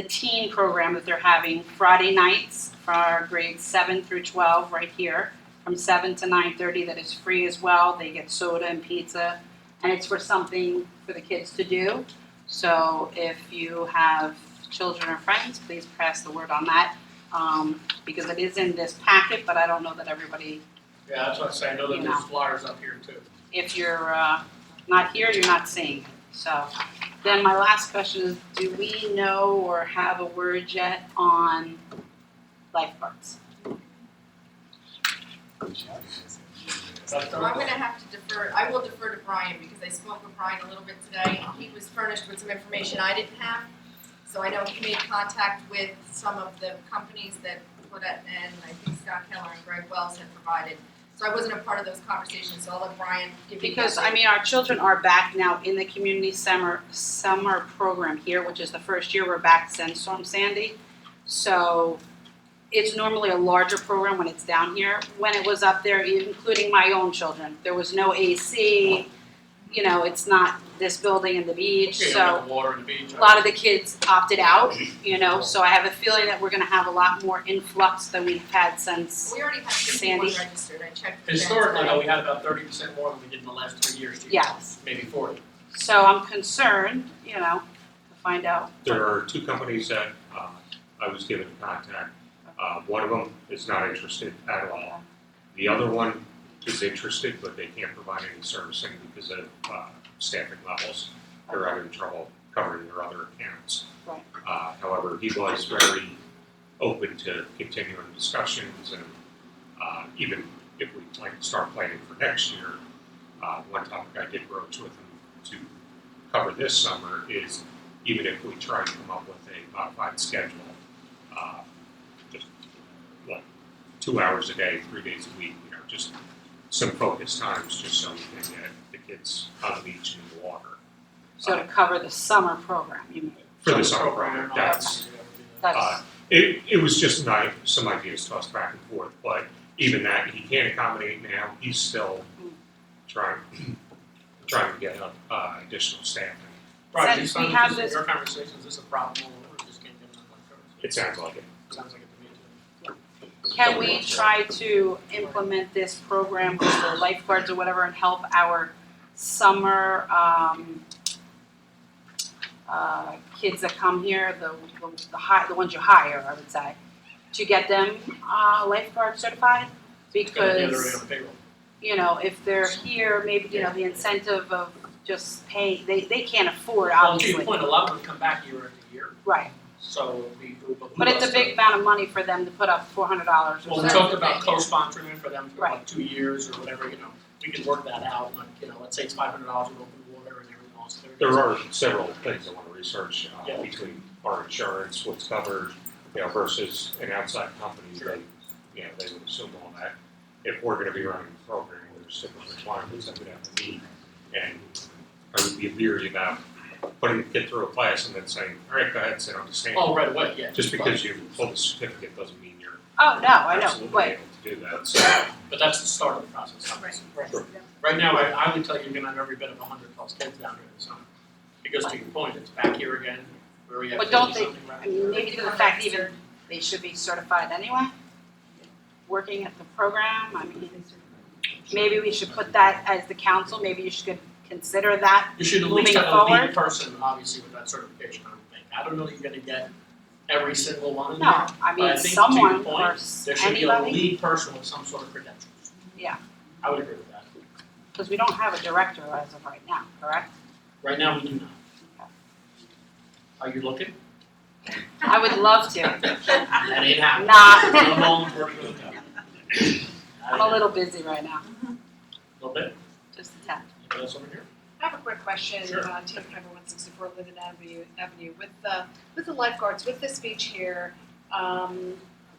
teen program that they're having Friday nights for our grades 7 through 12 right here from 7 to 9:30. That is free as well. They get soda and pizza, and it's for something for the kids to do. So if you have children or friends, please pass the word on that. Because it is in this packet, but I don't know that everybody, Yeah, that's what I say, I know that You there's know. flyers up here too. if you're not here, you're not seeing it. So then my last question is, do we know or have a word yet on lifeguards? So I'm gonna have to defer, I will defer to Brian, because I spoke with Brian a little bit today, and he was furnished with some information I didn't have. So I know he made contact with some of the companies that put it, and I think Scott Keller and Greg Wells had provided. So I wasn't a part of those conversations, so I'll let Brian give you. Because, I mean, our children are back now in the community summer program here, which is the first year we're back since Storm Sandy. So it's normally a larger program when it's down here. When it was up there, including my own children, there was no AC, you know, it's not this building and the beach, Okay, so the water and the beach. a lot of the kids opted out, you know, so I have a feeling that we're gonna have a lot more influx than we've had since We already have 51 Sandy. registered, I checked. with them Historically, today. though, we had about 30% more than we did in the last 3 years, Yes. maybe 40. So I'm concerned, you know, the find out? There are two companies that I was given contact. One of them is not interested at all. The other one is interested, but they can't provide any servicing because of staffing levels. They're having trouble covering their other accounts. Right. However, he was very open to continuing discussions, and even if we start planning for next year, one topic I did broach with him to cover this summer is even if we try to come up with a modified schedule, just like 2 hours a day, 3 days a week, just some focused times, just so we can get the kids on the beach and in the water. So to cover the summer program, you mean? For the summer program, that's it was just some ideas tossed back and forth, but even that he can't accommodate now. He's still trying to get additional staffing. Right, Since these we have this- your conversations, is this a problem or just can't get enough lifeguards? It sounds like it. Sounds like it to me too. Can we try to implement this program with the lifeguards or whatever and help our summer kids that come here, the ones you hire, I would say, to get them lifeguard certified? Because, if they're here, maybe, the incentive of just paying, they can't afford, Well, to obviously. your point, a lot of them come back year after year, Right, so we. but it's a big amount of money for them to put up $400 or something. Well, we talked about co-sponsoring it for them for Right. like 2 years or whatever, we can work that out, like, let's say it's $500 with open water and everything else. There are several things I want to research Yeah. between our insurance, what's covered, versus an outside company. Sure. They would assume all that. If we're going to be running the program, there's different requirements that we'd have to meet, and I would be leery about putting the kid through a class and then saying, "All right, go ahead and sit on the stand." Oh, right away, yeah. Just because you hold a certificate doesn't mean you're Oh, no, I know, absolutely but, able to do that. So, But that's the start of the process, obviously. Sure. Right now, I would tell you, you're gonna have every bit of 100+ kids down here this summer. Because to your point, it's back here again, where we have. but don't they, 50-something I mean, maybe to the fact even they should be certified anyway? Working at the program, I mean, maybe we should put that as the council, maybe you should consider that You should at moving least have a forward. lead person, obviously, with that certification, I would think. I don't know that you're gonna get every single one in there. No, I But I mean, think to your someone point, or there should be a anybody, lead person with some sort of credentials. Yeah. I would agree with that. because we don't have a director as of right now, correct? Right now, we do not. Are you looking? I would love to. That ain't happening. Nah. No longer working with them. I'm a little busy right now, Little bit? just a tad. Anybody else over here? I have a quick question, Sure. Team Member 164 Linden Avenue, with the lifeguards, with this beach here,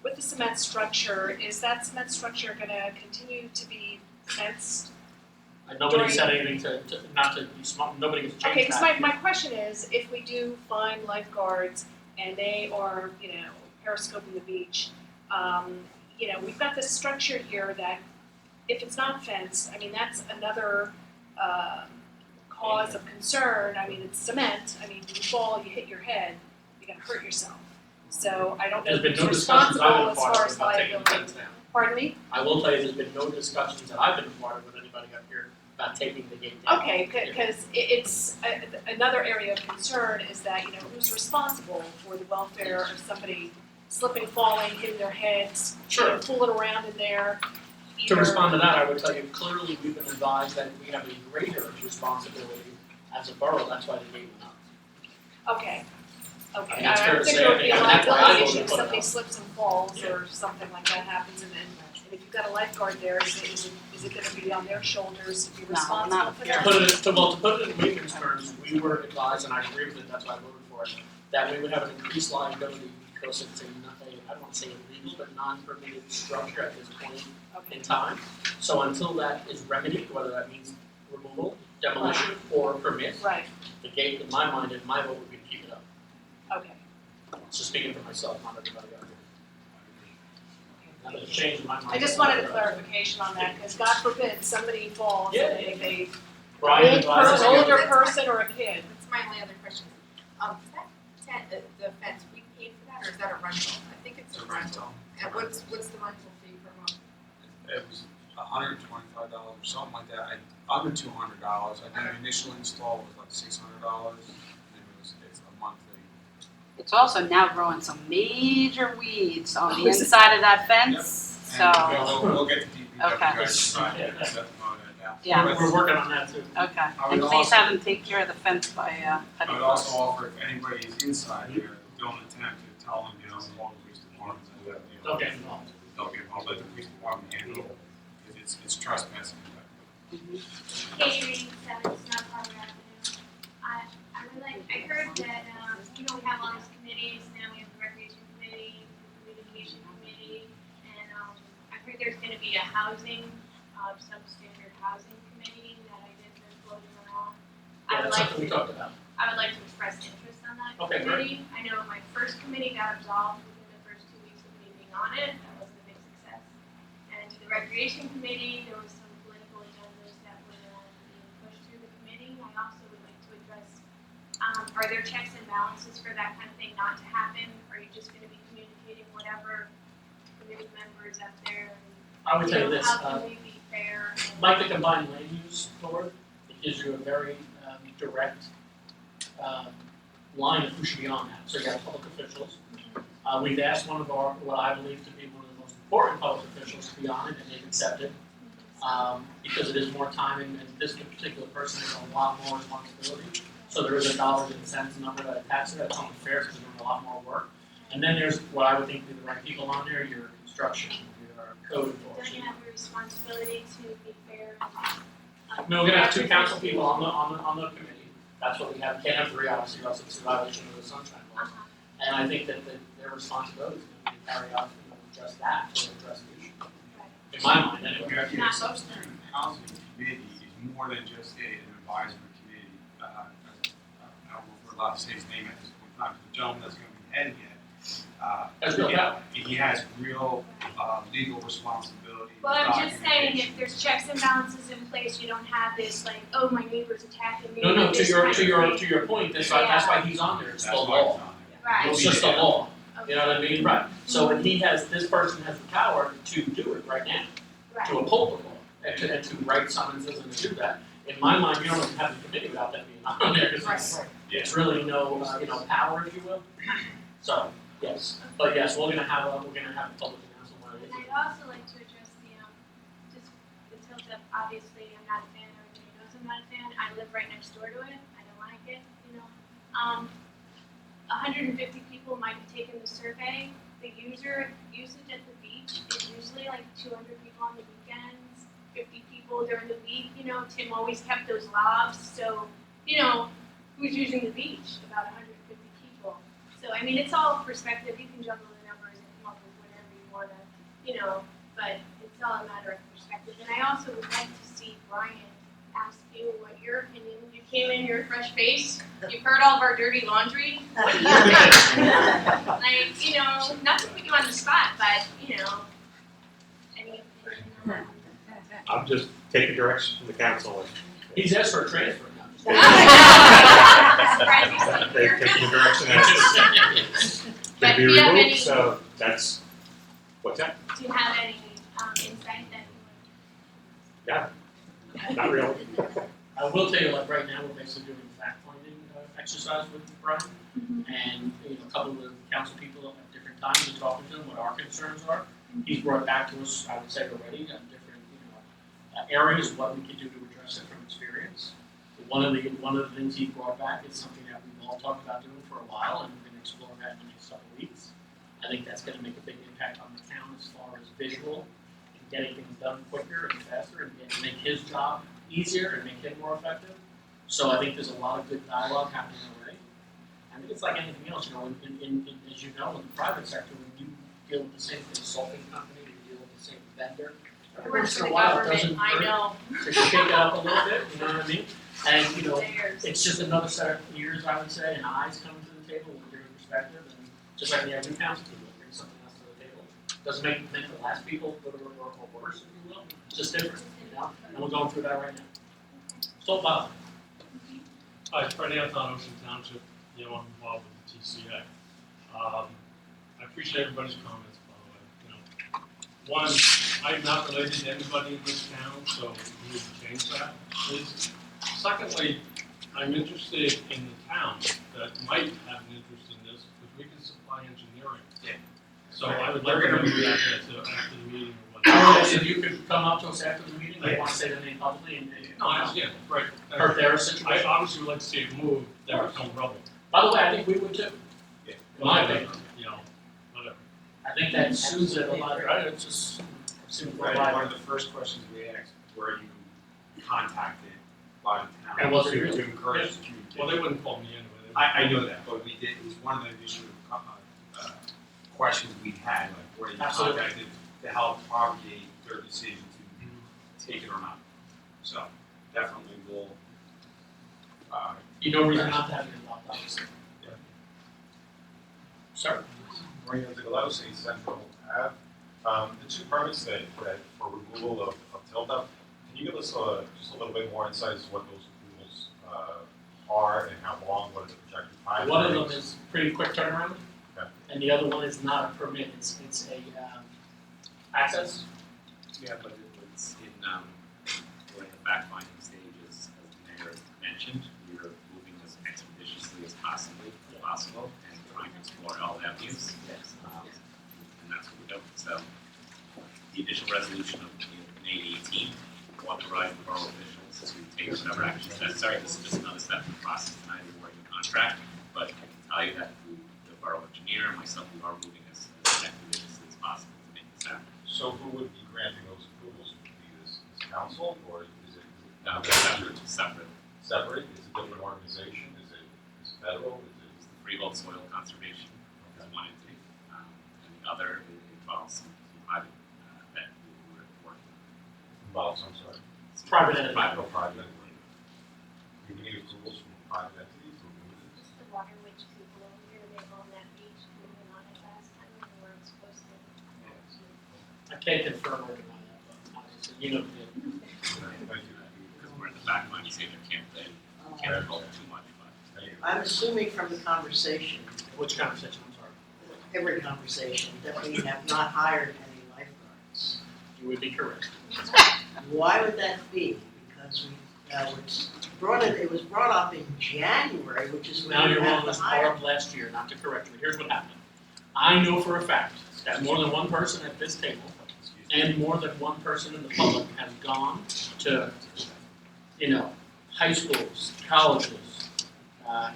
with the cement structure, is that cement structure gonna continue to be fenced? Nobody said anything not to be smart, nobody has changed that. Okay, because my question is, if we do find lifeguards and they are, periscoping the beach, we've got this structure here that, if it's not fenced, I mean, that's another, cause of concern. I mean, it's cement, I mean, you fall, you hit your head, you're gonna hurt yourself. So I don't know There's been who's no discussions I've been responsible a as part far of as about taking the liability. fence down. Pardon me? I will tell you, there's been no discussions that I've been a part of with anybody up here about taking the gate down. Okay, because it's, another area of concern is that, who's responsible for the welfare of somebody slipping, falling, hitting their heads, Sure. fooling around in there. To either- respond to that, I would tell you, clearly, we've been advised that we have a greater responsibility as a borough, that's why the gate went up. Okay. I Okay, mean, that's I fair to don't think say. there would be a I mean, that's why I liability voted issue if for it. somebody slips and falls or something like that happens, and if you've got a lifeguard there, is it gonna be on their shoulders to be No, responsible not for here. that? To put it in layman's terms, we were advised, and I agree with it, that's why I voted for it, that we would have an increased liability because it's I don't want to say illegal, but non-permitted structure at this point in time. So until that is remedied, whether that means removal, demolition, or permit, Right, the gate, in my mind, and my vote would be to keep it up. okay. So speaking for myself, not everybody out here. That has changed my mind. I just wanted a clarification on that, because God forbid somebody falls Yeah. and they Brian an advised us against older it. person or a kid. That's my only other question. Is that tent, the fence, we paid for that, or is that a rental? I think it's a rental. And what's the rental fee per month? It was $125, something like that. Under $200. I think the initial install was like $600, and it's a month It's also now growing some major weeds on the inside of that fence, so. And we'll get the DPW Okay. guys to try and set them on it now. Yeah. We're working on that too. Okay, I and would please also- have them take care of the fence by, I cutting would also offer if anybody is inside here, don't attempt to tell them, call the police department. Don't get involved. Don't get involved, let the police department handle it, because it's trespassing. Katie Reed, 7 Snow Harbor Avenue. I would like, I heard that, we have all these committees, now we have the recreation committee, the communication committee, and, I've heard there's gonna be a housing, substandard housing committee that I did been floating around. Yeah, that's something we talked about. I would like to express interest on that Okay, committee. I know my first committee got absolved within the first 2 weeks of me being on it, that wasn't a big success. And to the recreation committee, there was some political agendas that were being pushed through the committee. I also would like to address, are there checks and balances for that kind of thing not to happen? Are you just gonna be communicating whatever committee members up there? I would tell you this, How can we be fair? and- like the combined land use board, it gives you a very direct line of who should be on that. So you have public officials. We've asked one of our, what I believe to be one of the most important public officials to be on it, and they've accepted. Because it is more time, and this particular person has a lot more responsibility. So there is a dollars and cents number that attached to that. It's only fair because they're doing a lot more work. And then there's what I would think be the right people on there, your construction, your code Don't enforcement. you have a responsibility to be fair? No, we're gonna have 2 council people on the committee. That's what we have. Can't have 3, obviously, or else it's a violation of the sunshine law. And I think that their responsibility is going to be carried out to just that, to address the issue. In my mind, anyway. Not most of them. Housing committee is more than just an advisory committee. I don't know if we're allowed to say his name at this point in time, but the gentleman that's going to be heading Has real power. he has real legal responsibility. Well, I'm just saying, if there's checks and balances in place, you don't have this like, oh, my neighbor's attacking me. No, this kind of to thing. your point, that's why he's on there. It's the That's why law. it's on Right. It's just the law. You know what I mean? Right. So when this person has the power to do it right now, to Right. uphold the law, and to write summonses and to do that. In my mind, you don't even have the committee without that being on there, because it's really no, power, if you will. So, yes, but yes, we're gonna have a public announcement when it And is. I'd also like to address just the tilt up, obviously, I'm not a fan, everybody knows I'm not a fan, I live right next door to it, I don't like it, 150 people might have taken the survey, the usage at the beach is usually like 200 people on the weekends, 50 people during the week, Tim always kept those lobs, so, who's using the beach? About 150 people. So, I mean, it's all perspective, you can juggle the numbers and come up with whatever you wanna, but it's all a matter of perspective. And I also would like to see Brian ask you what your opinion, you came in, you're a fresh face, you've heard all of our dirty laundry, what do you think? Like, not to put you on the spot, but, any opinion? I'm just taking direction from the council. He's asked for a transfer now. They're taking the direction that it's But gonna be do you have removed, any- so that's, what's that? Do you have any insight that Yeah, not really. I will tell you, like, right now, we're basically doing a fact-finding exercise with Brian. And, a couple of the council people at different times and talking to them what our concerns are. He's brought back to us, I would say already, different, areas of what we can do to address it from experience. One of the things he brought back is something that we've all talked about doing for a while, and we're gonna explore that in the next couple of weeks. I think that's gonna make a big impact on the town as far as visual and getting things done quicker and faster and make his job easier and make him more effective. So I think there's a lot of good dialogue happening already. I think it's like anything else, as you know, in the private sector, when you deal with the same consulting company, you deal with the same vendor. Every works once for in a the while, it government, doesn't I hurt know. to shake it up a little bit, you know what I mean? And, Layers. it's just another set of ears, I would say, and eyes coming to the table with a different perspective, and just like the new council people, bring something else to the table. Doesn't make the last people better or worse, if you will, it's just different, and we're going through that right now. So, Bob. Hi, it's Freddie Anton, Ocean Township, I'm involved with the TCA. I appreciate everybody's comments, by the way, One, I'm not related to anybody in this town, so we need to change that, please. Secondly, I'm interested in the town that might have an interest in this, because we can supply engineering. Yeah. So I would We're like to gonna move be- that after the meeting or whatever. Otherwise, if you could come up to us after the meeting, I want to say the name publicly and. No, I understand, right. Hurt their I situation. obviously would like to see it move, there become rubble. By the way, I think we would too. Yeah. In my opinion. You know, whatever. I think that soothes it a lot, right? It's just, seems Right, like. one of the first questions we asked, were you contacted by the town? And was it to- really? To encourage Yes. communication. Well, they wouldn't call me anyway. I know that, but we did, it was one of the initial, questions we had, like, were you Absolutely. contacted to help propagate their decision to take it or not? So, definitely we'll, You know reason not to have it involved, obviously. Sir? Marina Zigoletto, City Central Ave. The two permits that for removal of tilt up, can you give us just a little bit more insight as to what those approvals are and how long, what is the projected time? One of them is pretty quick turnaround, Okay. and the other one is not a permit, it's a, access. Yeah, but it was in, we're in the fact finding stages, as the mayor mentioned, we are moving as expeditiously as possible and trying to explore all avenues. Yes. And that's what we're doing. So the initial resolution of May 18th authorized the borough officials to take whatever actions necessary. This is just another step in the process tonight, we're working contract, but I can tell you that the borough engineer and myself, we are moving as expeditiously as possible to make this happen. So who would be granting those approvals? Would it be this council or is it? Separate. Separate? Is it a different organization? Is it federal? Is it? It's the Freehold Soil Conservation is one entity, and the other involves some private that we're working with. Involves, I'm sorry. Private entity. Private entity. Do we need approvals from private entities to remove this? Just the water witch people over here, they own that beach, we went on it last time, and we weren't supposed to. I can't confirm or deny that, but obviously, you know the deal. Thank you. Because we're in the back line, you say there can't hold too much, but. I'm assuming from the conversation, Which conversation, I'm sorry? every conversation, that we have not hired any lifeguards. You would be correct. Why would that be? Because it was brought up in January, which is when Now you you're have wrong, to this hire. brought up last year, not to correct you, here's what happened. I know for a fact that more than one person at this table and more than one person in the public has gone to, high schools, colleges,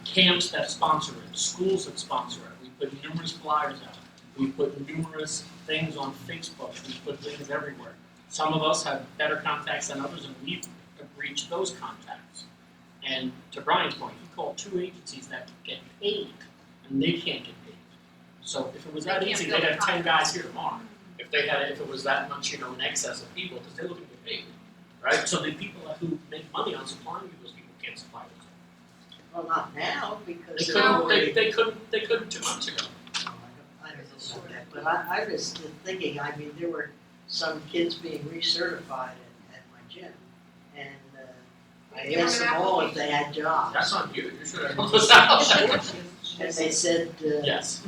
camps that sponsor it, schools that sponsor it. We put numerous flyers out. We put numerous things on Facebook. We put things everywhere. Some of us have better contacts than others, and we've reached those contacts. And to Brian's point, he called 2 agencies that get paid, and they can't get paid. So if it was that They can't easy, fill they'd the have 10 contracts. guys here tomorrow. If it was that much, in excess of people, because they're looking to get paid, right? So the people who make money on supplying you, those people can't supply those. Well, not now, because They they're couldn't, already. they couldn't 2 months ago. I don't know about that, but I was thinking, there were some kids being recertified at my gym, and I Give them asked an them all if they had jobs. That's on you, you should have helped us out. And they said, Yes.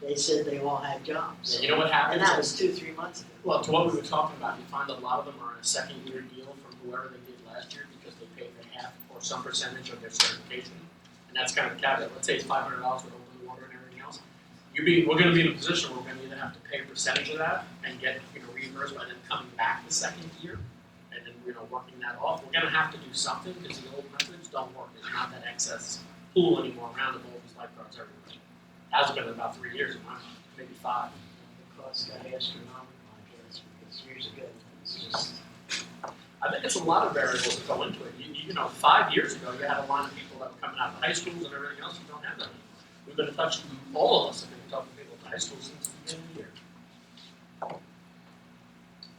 They said they all had jobs. Yeah, you know what happens And that is- was 2-3 months ago. Well, to what we were talking about, you find a lot of them are in a second-year deal from whoever they did last year because they paid the half or some percentage of their certification. And that's kind of the caveat. Let's say it's $500 with open water and everything else. We're gonna be in a position where we're gonna either have to pay a percentage of that and get, reimbursed by them coming back the second year and then, working that off. We're gonna have to do something because the old methods don't work. There's not that excess pool anymore around of all these lifeguards everywhere. Hasn't been in about 3 years in my mind, maybe 5. The cost got astronomical, I guess, because years ago, it's just. I think it's a lot of variables that go into it. 5 years ago, you had a line of people that were coming out of high schools and everything else. We don't have that anymore. We've been in touch, all of us have been talking to people at high school since the beginning of the year.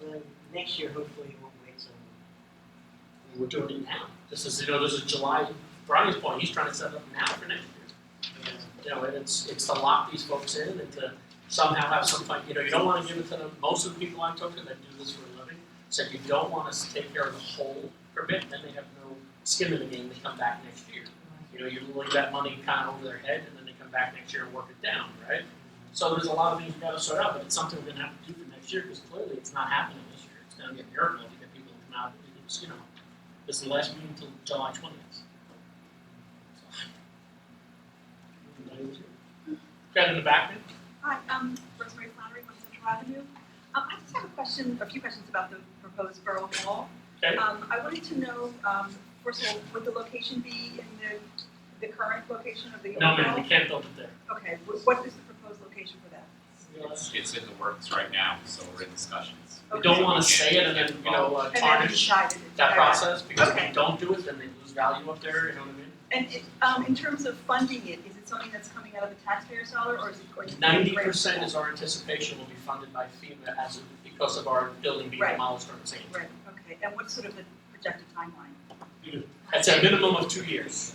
Well, next year, hopefully, you won't wait so We're doing it now. This is July. Brian's point, he's trying to set it up now for next year. It's to lock these folks in and to somehow have some fun. You don't want to give it to them. Most of the people I talk to that do this for a living said you don't want us to take care of the whole permit, then they have no skin in the game. They come back next year. You leave that money kind of over their head, and then they come back next year and work it down, right? So there's a lot of things we've got to sort out, but it's something we're going to have to do for next year because clearly it's not happening this year. It's going to be a miracle to get people to come out. This is the last meeting until July 20th. So. Got in the back there? Hi, Rosemary Flannery from Central Avenue. I just have a few questions about the proposed Borough Hall. Okay. I wanted to know, first of all, would the location be in the current location of the old No, hall? ma'am, we can't build it there. Okay, what is the proposed location for that? It's in the works right now, so we're in discussions. We don't wanna say it and then, And then tarnish decided it. that process, because if Okay. we don't do it, then they lose value up there, you know what I mean? And in terms of funding it, is it something that's coming out of the taxpayer's dollar, or is it going to be? 90% is our anticipation will be funded by FEMA because of our building being Right. demolished during the same. Right, okay, and what's sort of the projected timeline? It's a minimum of 2 years.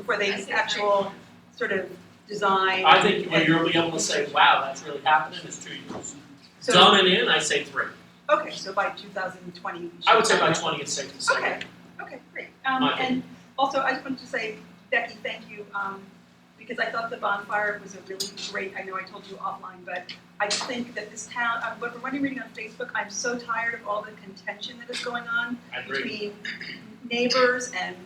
For the actual sort of design? I think when you'll be able to say, wow, that's really happening, is 2 years. So- Done and in, I say 3. Okay, so by 2020. we should I would say by have- 20 it's safe to say. Okay, okay, great. My opinion. And also, I just wanted to say, Becky, thank you, because I thought the bonfire was a really great, I know I told you offline, but I just think that this town, but from what I'm reading on Facebook, I'm so tired of all the contention that is going on I agree. between neighbors and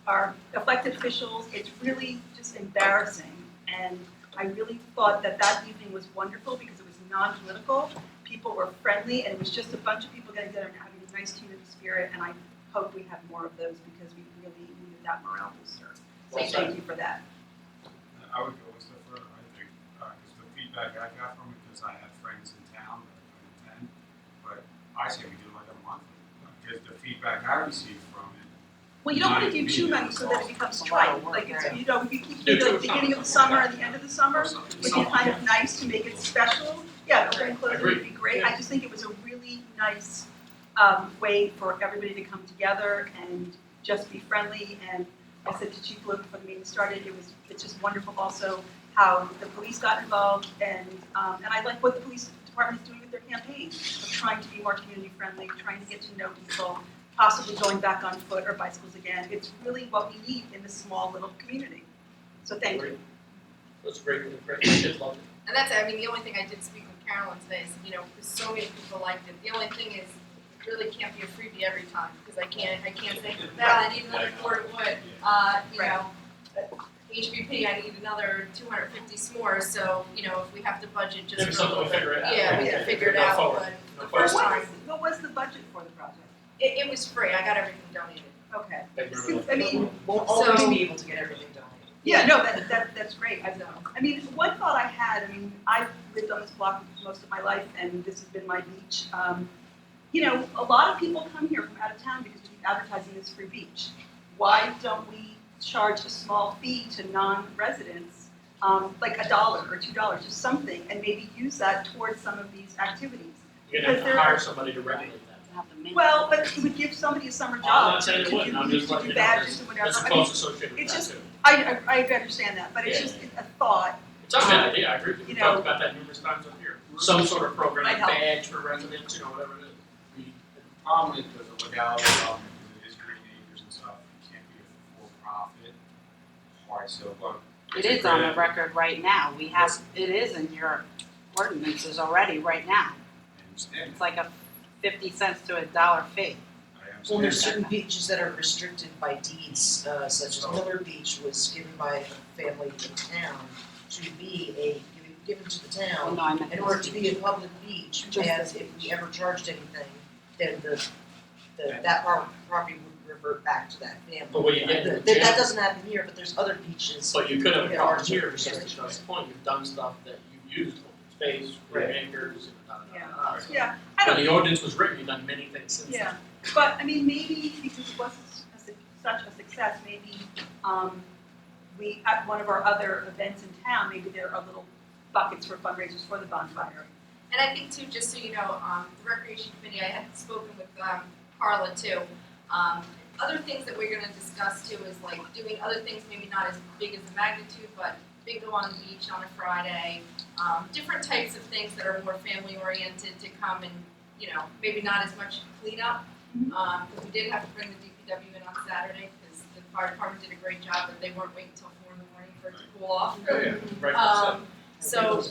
our elected officials. It's really just embarrassing. And I really thought that that evening was wonderful because it was non-political. People were friendly, and it was just a bunch of people getting together and having a nice community spirit. And I hope we have more of those because we really needed that morale booster. So Well thank said. you for that. I would go a step further, I think, because the feedback I got from it, because I had friends in town that could attend, but I say we do like a month, because the feedback I received from it. Well, you don't want to do reminded too me many that so that it becomes trite. Like, it's, right. you know, if you keep Do the two beginning of the summer and the end of the summer, it'd be kind of nice to make it special. Yeah, open and closing would be great. I just think it was a really nice way for everybody to come together and just be friendly. And I said to Chief Luke before the meeting started, it's just wonderful also how the police got involved and I like what the police department is doing with their campaign of trying to be more community friendly, trying to get to know people, possibly going back on foot or bicycles again. It's really what we need in this small little community. So thank you. That's great, great, I did love it. And that's, I mean, the only thing I did speak with Carolyn today is, you know, because so many people liked it. The only thing is, it really can't be a freebie every time, because I can't say, well, I need another quart of wood. You know, HVP, I need another 250 s'mores, so, you know, if we have to budget just Maybe for a something little we'll figure bit. it out. Yeah, we Yeah, can figure it go out, forward. but Go the first forward. time, What was the budget for the project? it was free, I got everything donated. Okay. Thank you very much. I mean, We'll So- always be able to get everything done. yeah, no, that's great. I mean, one thought I had, I mean, I've lived on this block most of my life, and this has been my beach. You know, a lot of people come here from out of town because we keep advertising this free beach. Why don't we charge a small fee to non-residents, like $1 or $2, just something, and maybe use that towards some of these activities? You're gonna have Because to there hire are- somebody to regulate that. Well, but it would give somebody a summer I'm job not saying it to wouldn't, I'm do just letting you know, badges and whatever. there's a I mean, cost associated with it's that just, too. I understand that, but it's Yeah. just a thought. It's not a bad idea, I agree with you, we You know- talked about that numerous times up here. Some sort of program, like Might help. badge for residents, you know, whatever it is. The problem is with the legality of it, because it is green acres and stuff, it can't be a for-profit, hard sell, but. It is on the record right now. We have, it is in your ordinances already right now. I understand, It's like a 50 cents to $1 fee. I Well, there's understand. certain beaches that are restricted by deeds, such as Miller Beach was given by a family in town to be given to the Oh, town no, I meant in order to be a public beach, Just and this if we ever charged anything, then that property would revert back to that family. But what you get in the That jam- doesn't happen here, but there's other beaches. But you could have a that problem are here, because to restricted. John's point, you've done stuff that you've used, open space, green acres, and da. So Yeah, I when don't, the ordinance was written, you've done many things since then. yeah, but I mean, maybe because it was such a success, maybe we, at one of our other events in town, maybe there are little buckets for fundraisers for the bonfire. And I think too, just so you know, the Recreation Committee, I had spoken with Carla too. Other things that we're gonna discuss too is like doing other things, maybe not as big as the magnitude, but bingo on the beach on a Friday. Different types of things that are more family oriented to come and, you know, maybe not as much cleanup. Because we did have to bring the DPW in on Saturday because the fire department did a great job, but they weren't waiting until 4 in the morning for it to cool off. So,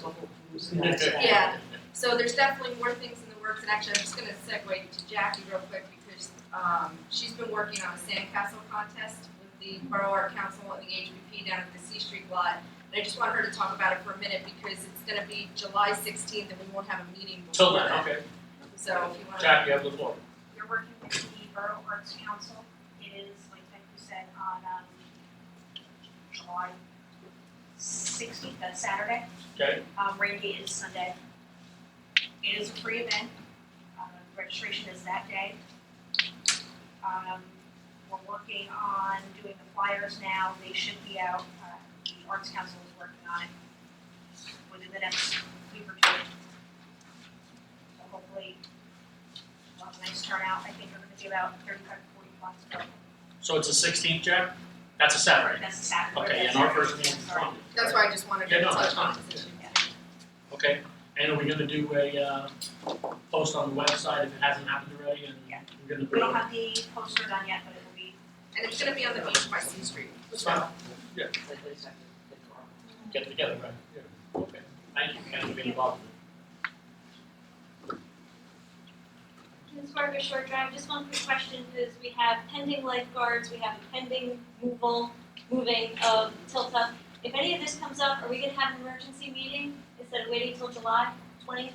yeah, so there's definitely more things in the works, and actually, I'm just gonna segue to Jackie real quick, because she's been working on a sandcastle contest with the Borough Art Council and the HPP down at the C Street lot. And I just want her to talk about it for a minute because it's gonna be July 16th and we won't have a meeting Till before then, that. okay. So if you wanna. Jack, you have the floor. You're working with the Borough Arts Council. It is, like you said, on July 16th, that's Saturday. Okay. Rain date is Sunday. It is a free event. Registration is that day. We're working on doing the flyers now. They should be out. The Arts Council is working on it within the next week or two. So hopefully, we'll have a nice turnout. I think we're going to give out 35 to 40 spots. So it's the 16th, Jack? That's a Saturday. That's a Saturday. Okay, and our first meeting is Monday. That's why I just wanted to Yeah, no, touch that's on fine. this issue. Okay, and are we gonna do a post on the website if it hasn't happened already, and Yeah. we're gonna We don't bring have the poster done yet, but it will be. And it's gonna be on the beach by C Street. It's fine. Yeah. Get together, right? Yeah. Okay, thank you, thank you for being involved. Ms. Varga, Short Drive, just one quick question, because we have pending lifeguards, we have a pending moving of Tilta. If any of this comes up, are we gonna have an emergency meeting instead of waiting till July 20th?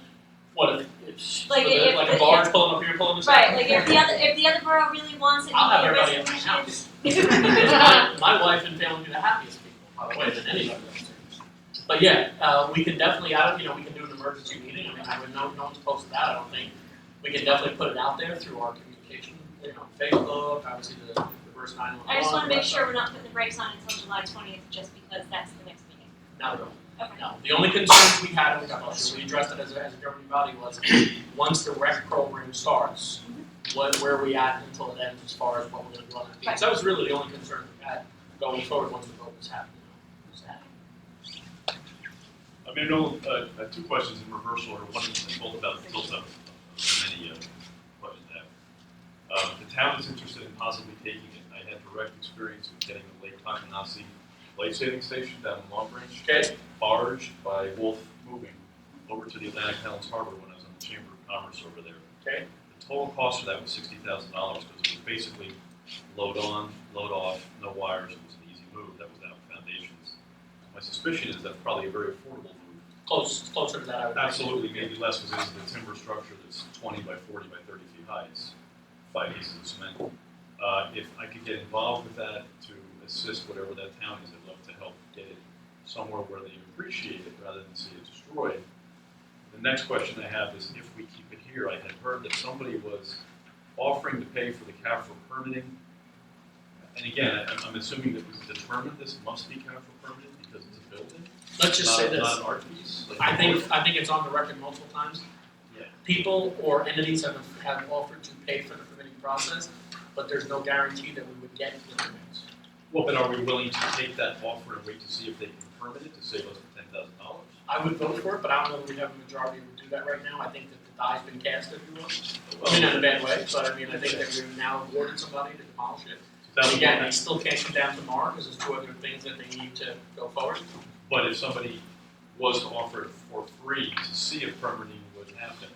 What, if it's, Like, if- like a barge pulling up here, pulling us Right, out? like if the other borough really wants it, I'll have maybe a everybody at my resolution. house. My wife and family are the happiest people, by the way, than anybody else. But yeah, we can definitely, we can do an emergency meeting, I mean, I would no one's opposed to that, I don't think. We can definitely put it out there through our communication, Facebook, obviously the reverse 911. I just wanna make sure we're not putting the brakes on until July 20th, just because that's the next meeting. Not at all. Okay. No, the only concerns we had, and we addressed it as a governing body, was once the rec program starts, where are we at until it ends as far as what we're gonna do on that piece? That was really the only concern we had going forward once the vote was happening. I mean, I know, I have two questions in reverse order. One is both about the tilt up, many questions I have. The town is interested in possibly taking it. I had direct experience with getting the Lake Takanasi life-saving station down in Long Branch. Okay. Barged by Wolf Moving over to the Atlantic Highlands Harbor when I was on the Chamber of Commerce over there. Okay. The total cost of that was $60,000 because it was basically load on, load off, no wires. It was an easy move. That was down foundations. My suspicion is that's probably a very affordable move. Closer to that, I would think. Absolutely, maybe less because it is the timber structure that's 20 by 40 by 30 feet high. It's 5 pieces of cement. If I could get involved with that to assist whatever that town is, I'd love to help get it somewhere where they appreciate it rather than see it destroyed. The next question I have is if we keep it here, I had heard that somebody was offering to pay for the CAFRA permitting. And again, I'm assuming that we've determined this must be CAFRA permitted because it's a building. Let's just say this. Not an art piece. Like I think it's on the record multiple times. Yeah. People or entities have offered to pay for the permitting process, but there's no guarantee that we would get the permits. Well, but are we willing to take that offer and wait to see if they can permit it to save us $10,000? I would vote for it, but I don't know that we have a majority who would do that right now. I think that the die's been cast, if you will. I mean, not in a bad way, but I mean, I think that we've now awarded somebody to demolish it. And again, they still can't come down tomorrow because there's 2 other things that they need to go forward. But if somebody was to offer it for free to see if permitting would happen,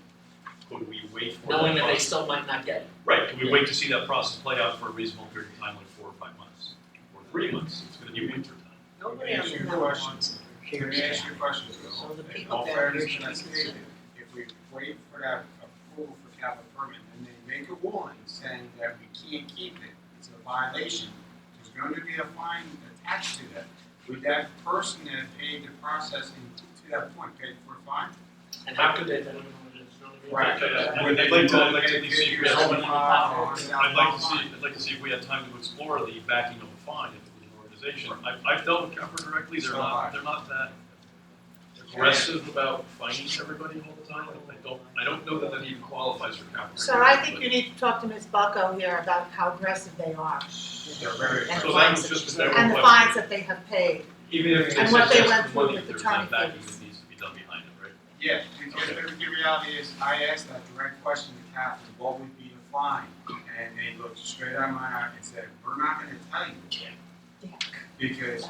could we wait for Knowing that they process? still might not get it. Right, could we wait to see that process play out for a reasonable period of time, like 4 or 5 months? Or 3 months, it's gonna be winter time. Nobody Let me ask you a question. Let me ask you a question, Bill. So the In people all down fairness here to should that be statement, if we wait for that approval for capital permit and they make a warning saying that we can't keep it, it's a violation, there's going to be a fine attached to that. Would that person that paid the processing to that point pay for a fine? And how could they, then, Right. Would they like to at least see if we had I'd I'd like to see if we had time to explore the backing of a fine if it was an organization. I've dealt with CAFRA directly, they're not that aggressive about fining everybody all the time. I don't know that that even qualifies for CAFRA. So I think you need to talk to Ms. Bucko here about how aggressive they are. They're very And aggressive. the So that fines was just that- a and the question. fines that they have paid. Even if And it's what they just went the through money, with there's attorney not backing fees. that needs to be done behind it, right? Yeah, because the reality is, I asked that direct question to Catherine, what would be the fine? And they looked straight at my eye and said, we're not gonna tell you. Because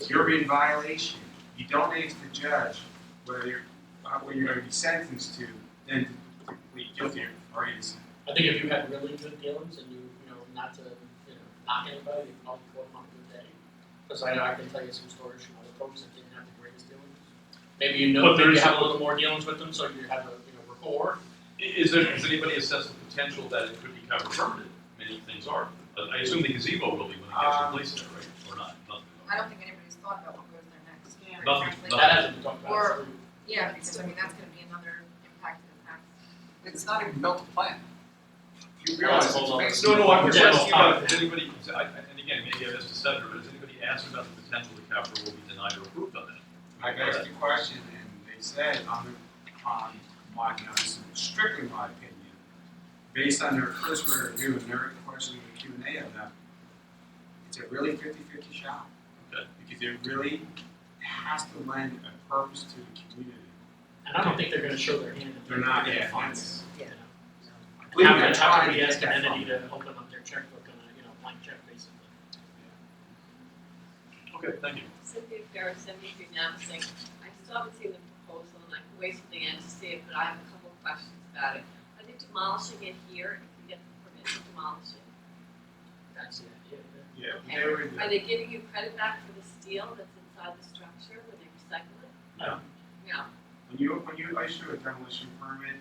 you're in violation. You don't ask the judge whether you're, what you're gonna be sentenced to, then to plead guilty or innocent. I think if you had really good dealings and you know, not to, knock anybody, you can only quote them on a good day. Because I can tell you some stories from other folks that didn't have the greatest dealings. Maybe you know, But maybe you there's- have a little more dealings with them, so you have a, rapport. Has anybody assessed the potential that it could become permanent? Many things are. But I assume the gazebo will be when it gets replaced there, right? Or not? Nothing. I don't think anybody's thought about what goes there next. Yeah. quite Nothing. frankly. That hasn't been talked about. Or, yeah, because I mean, that's gonna be another impact to the tax. It's not even built to plan. You realize realize hold on. it's No, no, I'm just General asking about topic. if anybody, and again, maybe I missed a step here, but has anybody asked about the potential the capital will be denied or approved on that? I asked the question and they said on my, this is strictly my opinion, based on their cursory review and their question and Q&A of them, it's a really 50-50 shot. Okay. Because it really has to lend a purpose to the community. And I don't think they're gonna show their hand if They're not, gonna yeah, fund it's- it, you know. Believe me, How I'm could trying we to ask get an that entity funded. to open up their checkbook on a, blank check basically? Okay, thank you. Cynthia Ferris, 73 Navasink. I still haven't seen the proposal and I can wait till the end to see it, but I have a couple of questions about it. Are they demolishing it here if you get the permit to demolish it? That's the idea. Yeah, Okay. they were, Are they giving you credit back for the steel that's inside the structure when they recycle it? No. No. when you issue a demolition permit,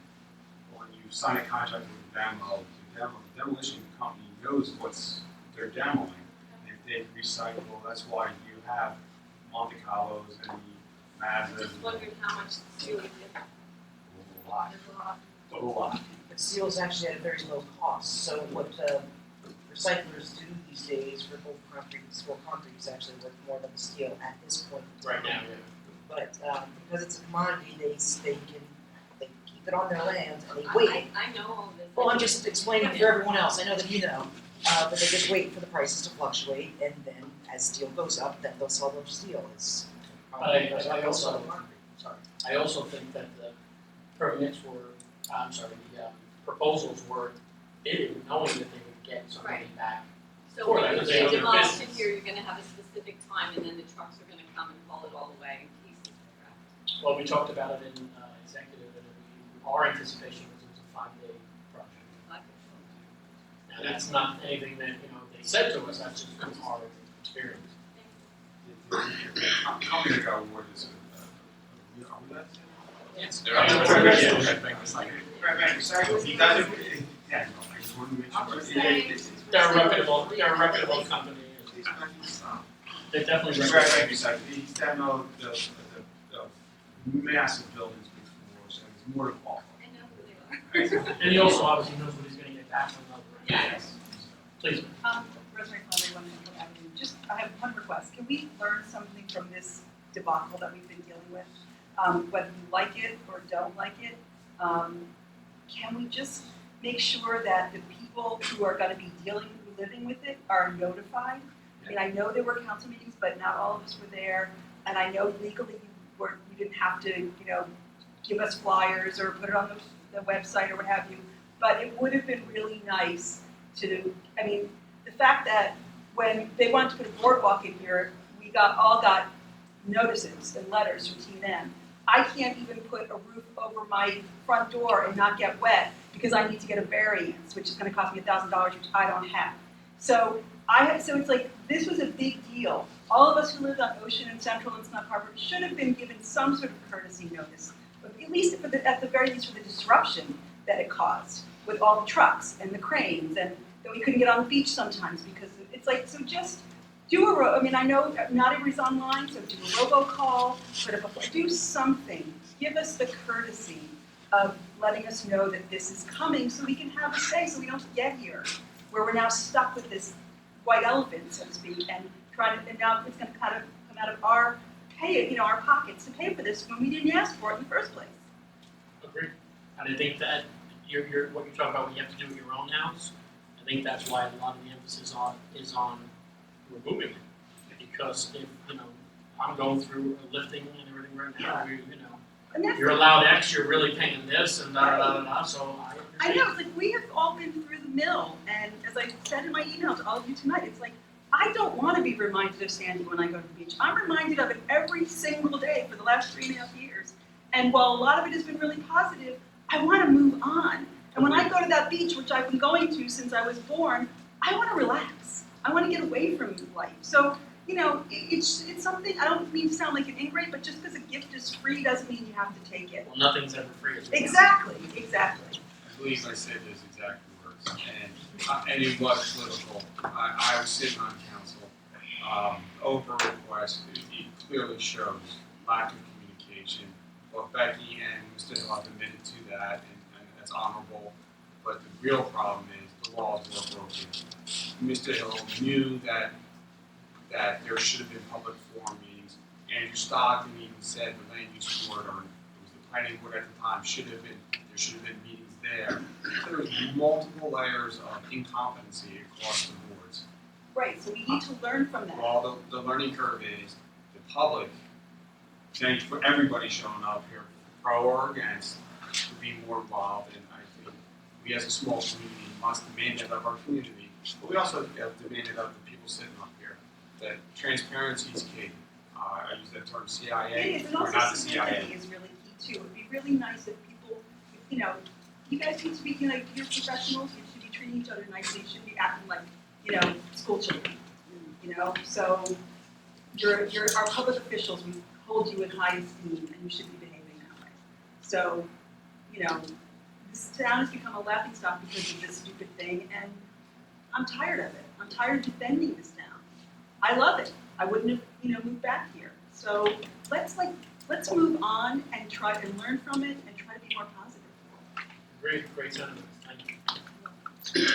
or when you sign a contract with a demo, the demolition company knows what's they're demoing. And if they recycle, that's why you have Monte Carlos and the I Mazdas. just wondered how much steel you get. A lot. There's a lot. A lot. But steel is actually at a very low cost, so what recyclers do these days for both concrete and small concrete is actually worth more than the steel at this point in time. Right now, yeah. But because it's a commodity, they keep it on their land and they wait. I know all this. Well, I'm just explaining for everyone else, I know that you know, but they just wait for the prices to fluctuate, and then as steel goes up, then they'll sell their steel as I concrete. also, I also think that the permits were, the proposals were bidding, knowing that they would get some money back. So For when that, you because they own their demolish it business. here, you're gonna have a specific time and then the trucks are gonna come and haul it all away in pieces, correct? Well, we talked about it in executive, and our anticipation was it was a 5-day project. Now, that's not anything that, they said to us, that's just our experience. The company that got awarded is are we that? Yes, Right, He doesn't, yeah, no, I just wanted to make sure. I'm just saying. They're a reputable company. They definitely He's represent. right beside, he's demoed the massive buildings before, so he's more than qualified. I know who they are. And he also obviously knows what he's gonna get back from the other end. Yes. Please. Rosemary Flannery, 1 Central Avenue. Just, I have one request. Can we learn something from this debacle that we've been dealing with? Whether you like it or don't like it, can we just make sure that the people who are gonna be living with it are notified? I mean, I know there were council meetings, but not all of us were there, and I know legally you didn't have to, give us flyers or put it on the website or what have you, but it would have been really nice to, the fact that when they wanted to put a boardwalk in here, we all got notices and letters from TNM. I can't even put a roof over my front door and not get wet because I need to get a variance, which is gonna cost me $1,000, which I don't have. So it's like, this was a big deal. All of us who lived on Ocean and Central and Snug Harbor should have been given some sort of courtesy notice, but at least at the very least for the disruption that it caused with all the trucks and the cranes, and that we couldn't get on the beach sometimes because it's like, so just do I know not everybody's online, so do a robocall, do something. Give us the courtesy of letting us know that this is coming so we can have a say, so we don't get here where we're now stuck with this white elephant, so to speak, and now it's going to kind of come out of our our pockets to pay for this when we didn't ask for it in the first place. Agreed. And I think that what you're talking about, what you have to do at your own house, I think that's why a lot of the emphasis is on removing it. Because if, I'm going through a lifting and everything right now, you're allowed X, you're really paying this, and so I know, it's like we have all been through the mill, and as I said in my email to all of you tonight, it's like, I don't want to be reminded of Sandy when I go to the beach. I'm reminded of it every single day for the last 3.5 years. And while a lot of it has been really positive, I want to move on. And when I go to that beach, which I've been going to since I was born, I wanna relax. I wanna get away from life. So, it's something, I don't mean to sound like an ingrate, but just because a gift is free doesn't mean you have to take it. Well, nothing's ever free. As well. Exactly. I believe I said those exact words, and it was political. I was sitting on council, over a request, it clearly shows lack of communication. Both Becky and Mr. Hill have admitted to that, and that's honorable, but the real problem is the laws were broken. Mr. Hill knew that there should have been public forum meetings. Andrew Stockton even said the land use board, or it was the planning board at the time, there should have been meetings there. There was multiple layers of incompetency across the boards. Right, so we need to learn from that. All the learning curve is the public, thank you for everybody showing up here, pro or against, to be more involved. And I think we as a small community must demand it of our community, but we also have demanded of the people sitting up here that transparency is key. I use that term CIA, It is, and we're also not the civility CIA. is really key too. It'd be really nice if people, you guys need to be, you're professionals, you should be treating each other nicely, you should be acting like, school children, So you're our public officials, we hold you in high esteem and you should be behaving that way. So, this town has become a laughingstock because of this stupid thing, and I'm tired of it. I'm tired of defending this town. I love it. I wouldn't have, moved back here. So let's move on and try and learn from it and try to be more positive. Great sentiments. Thank you.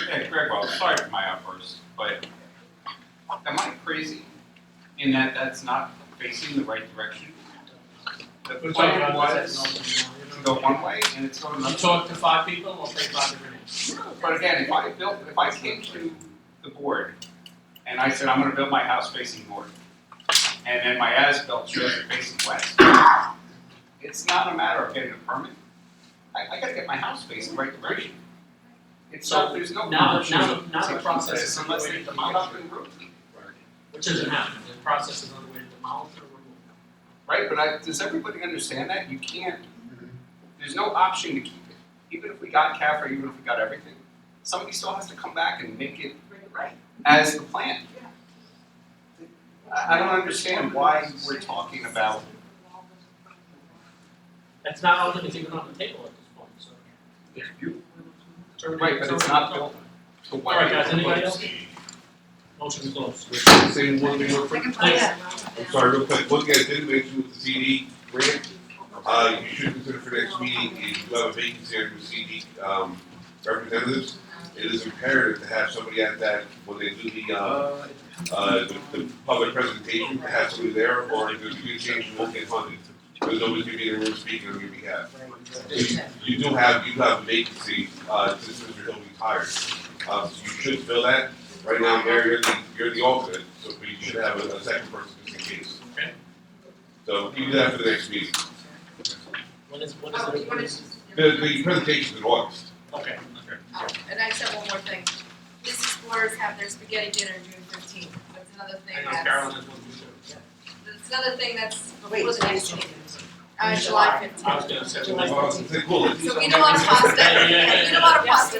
Hey, Greg, well, sorry for my outburst, but am I crazy in that that's not facing the right direction? The plan was to go one way and it's going You another. talk to 5 people, we'll take 5 different names. But again, if I came to the board and I said, I'm gonna build my house facing north, and then my as-built shows it facing west, it's not a matter of getting a permit. I gotta get my house facing the right direction. There's no now option the process is unless they underway to demolish the roof. Which isn't happening. The process is underway to demolish or remove. Right, but does everybody understand that? You can't, there's no option to keep it. Even if we got CAFRA, even if we got everything, somebody still has to come back and make it Right. as the plan. I don't understand why we're talking about. That's not all that is even on the table at this point, so. It's beautiful. Right, but it's not built to what. All right, guys, anybody else? Motion closed. Say one thing real quick. I'm sorry, real quick. One thing I didn't mention with the CD grant, you should consider for next meeting, if you have a vacancy under the CD representatives, it is imperative to have somebody at that, when they do the public presentation, to have somebody there, or if there's a good chance you won't get funded, because nobody's gonna be in the room speaking on your behalf. You do have a vacancy, since Mr. Hill retired, so you should fill that. Right now, Mary, you're the alternate, so you should have a second person just in case. Okay. So you do that for the next meeting. When is The presentation's in August. Okay. Oh, and I just have one more thing. Mrs. Flores have their spaghetti dinner June 15th. That's another thing I know that's. Carolyn has one too. That's another thing that's Wait, before the next meeting. July 15th. I was gonna say. July 15th. Cool. So we eat a lot of pasta. Yeah. We eat a lot of pasta.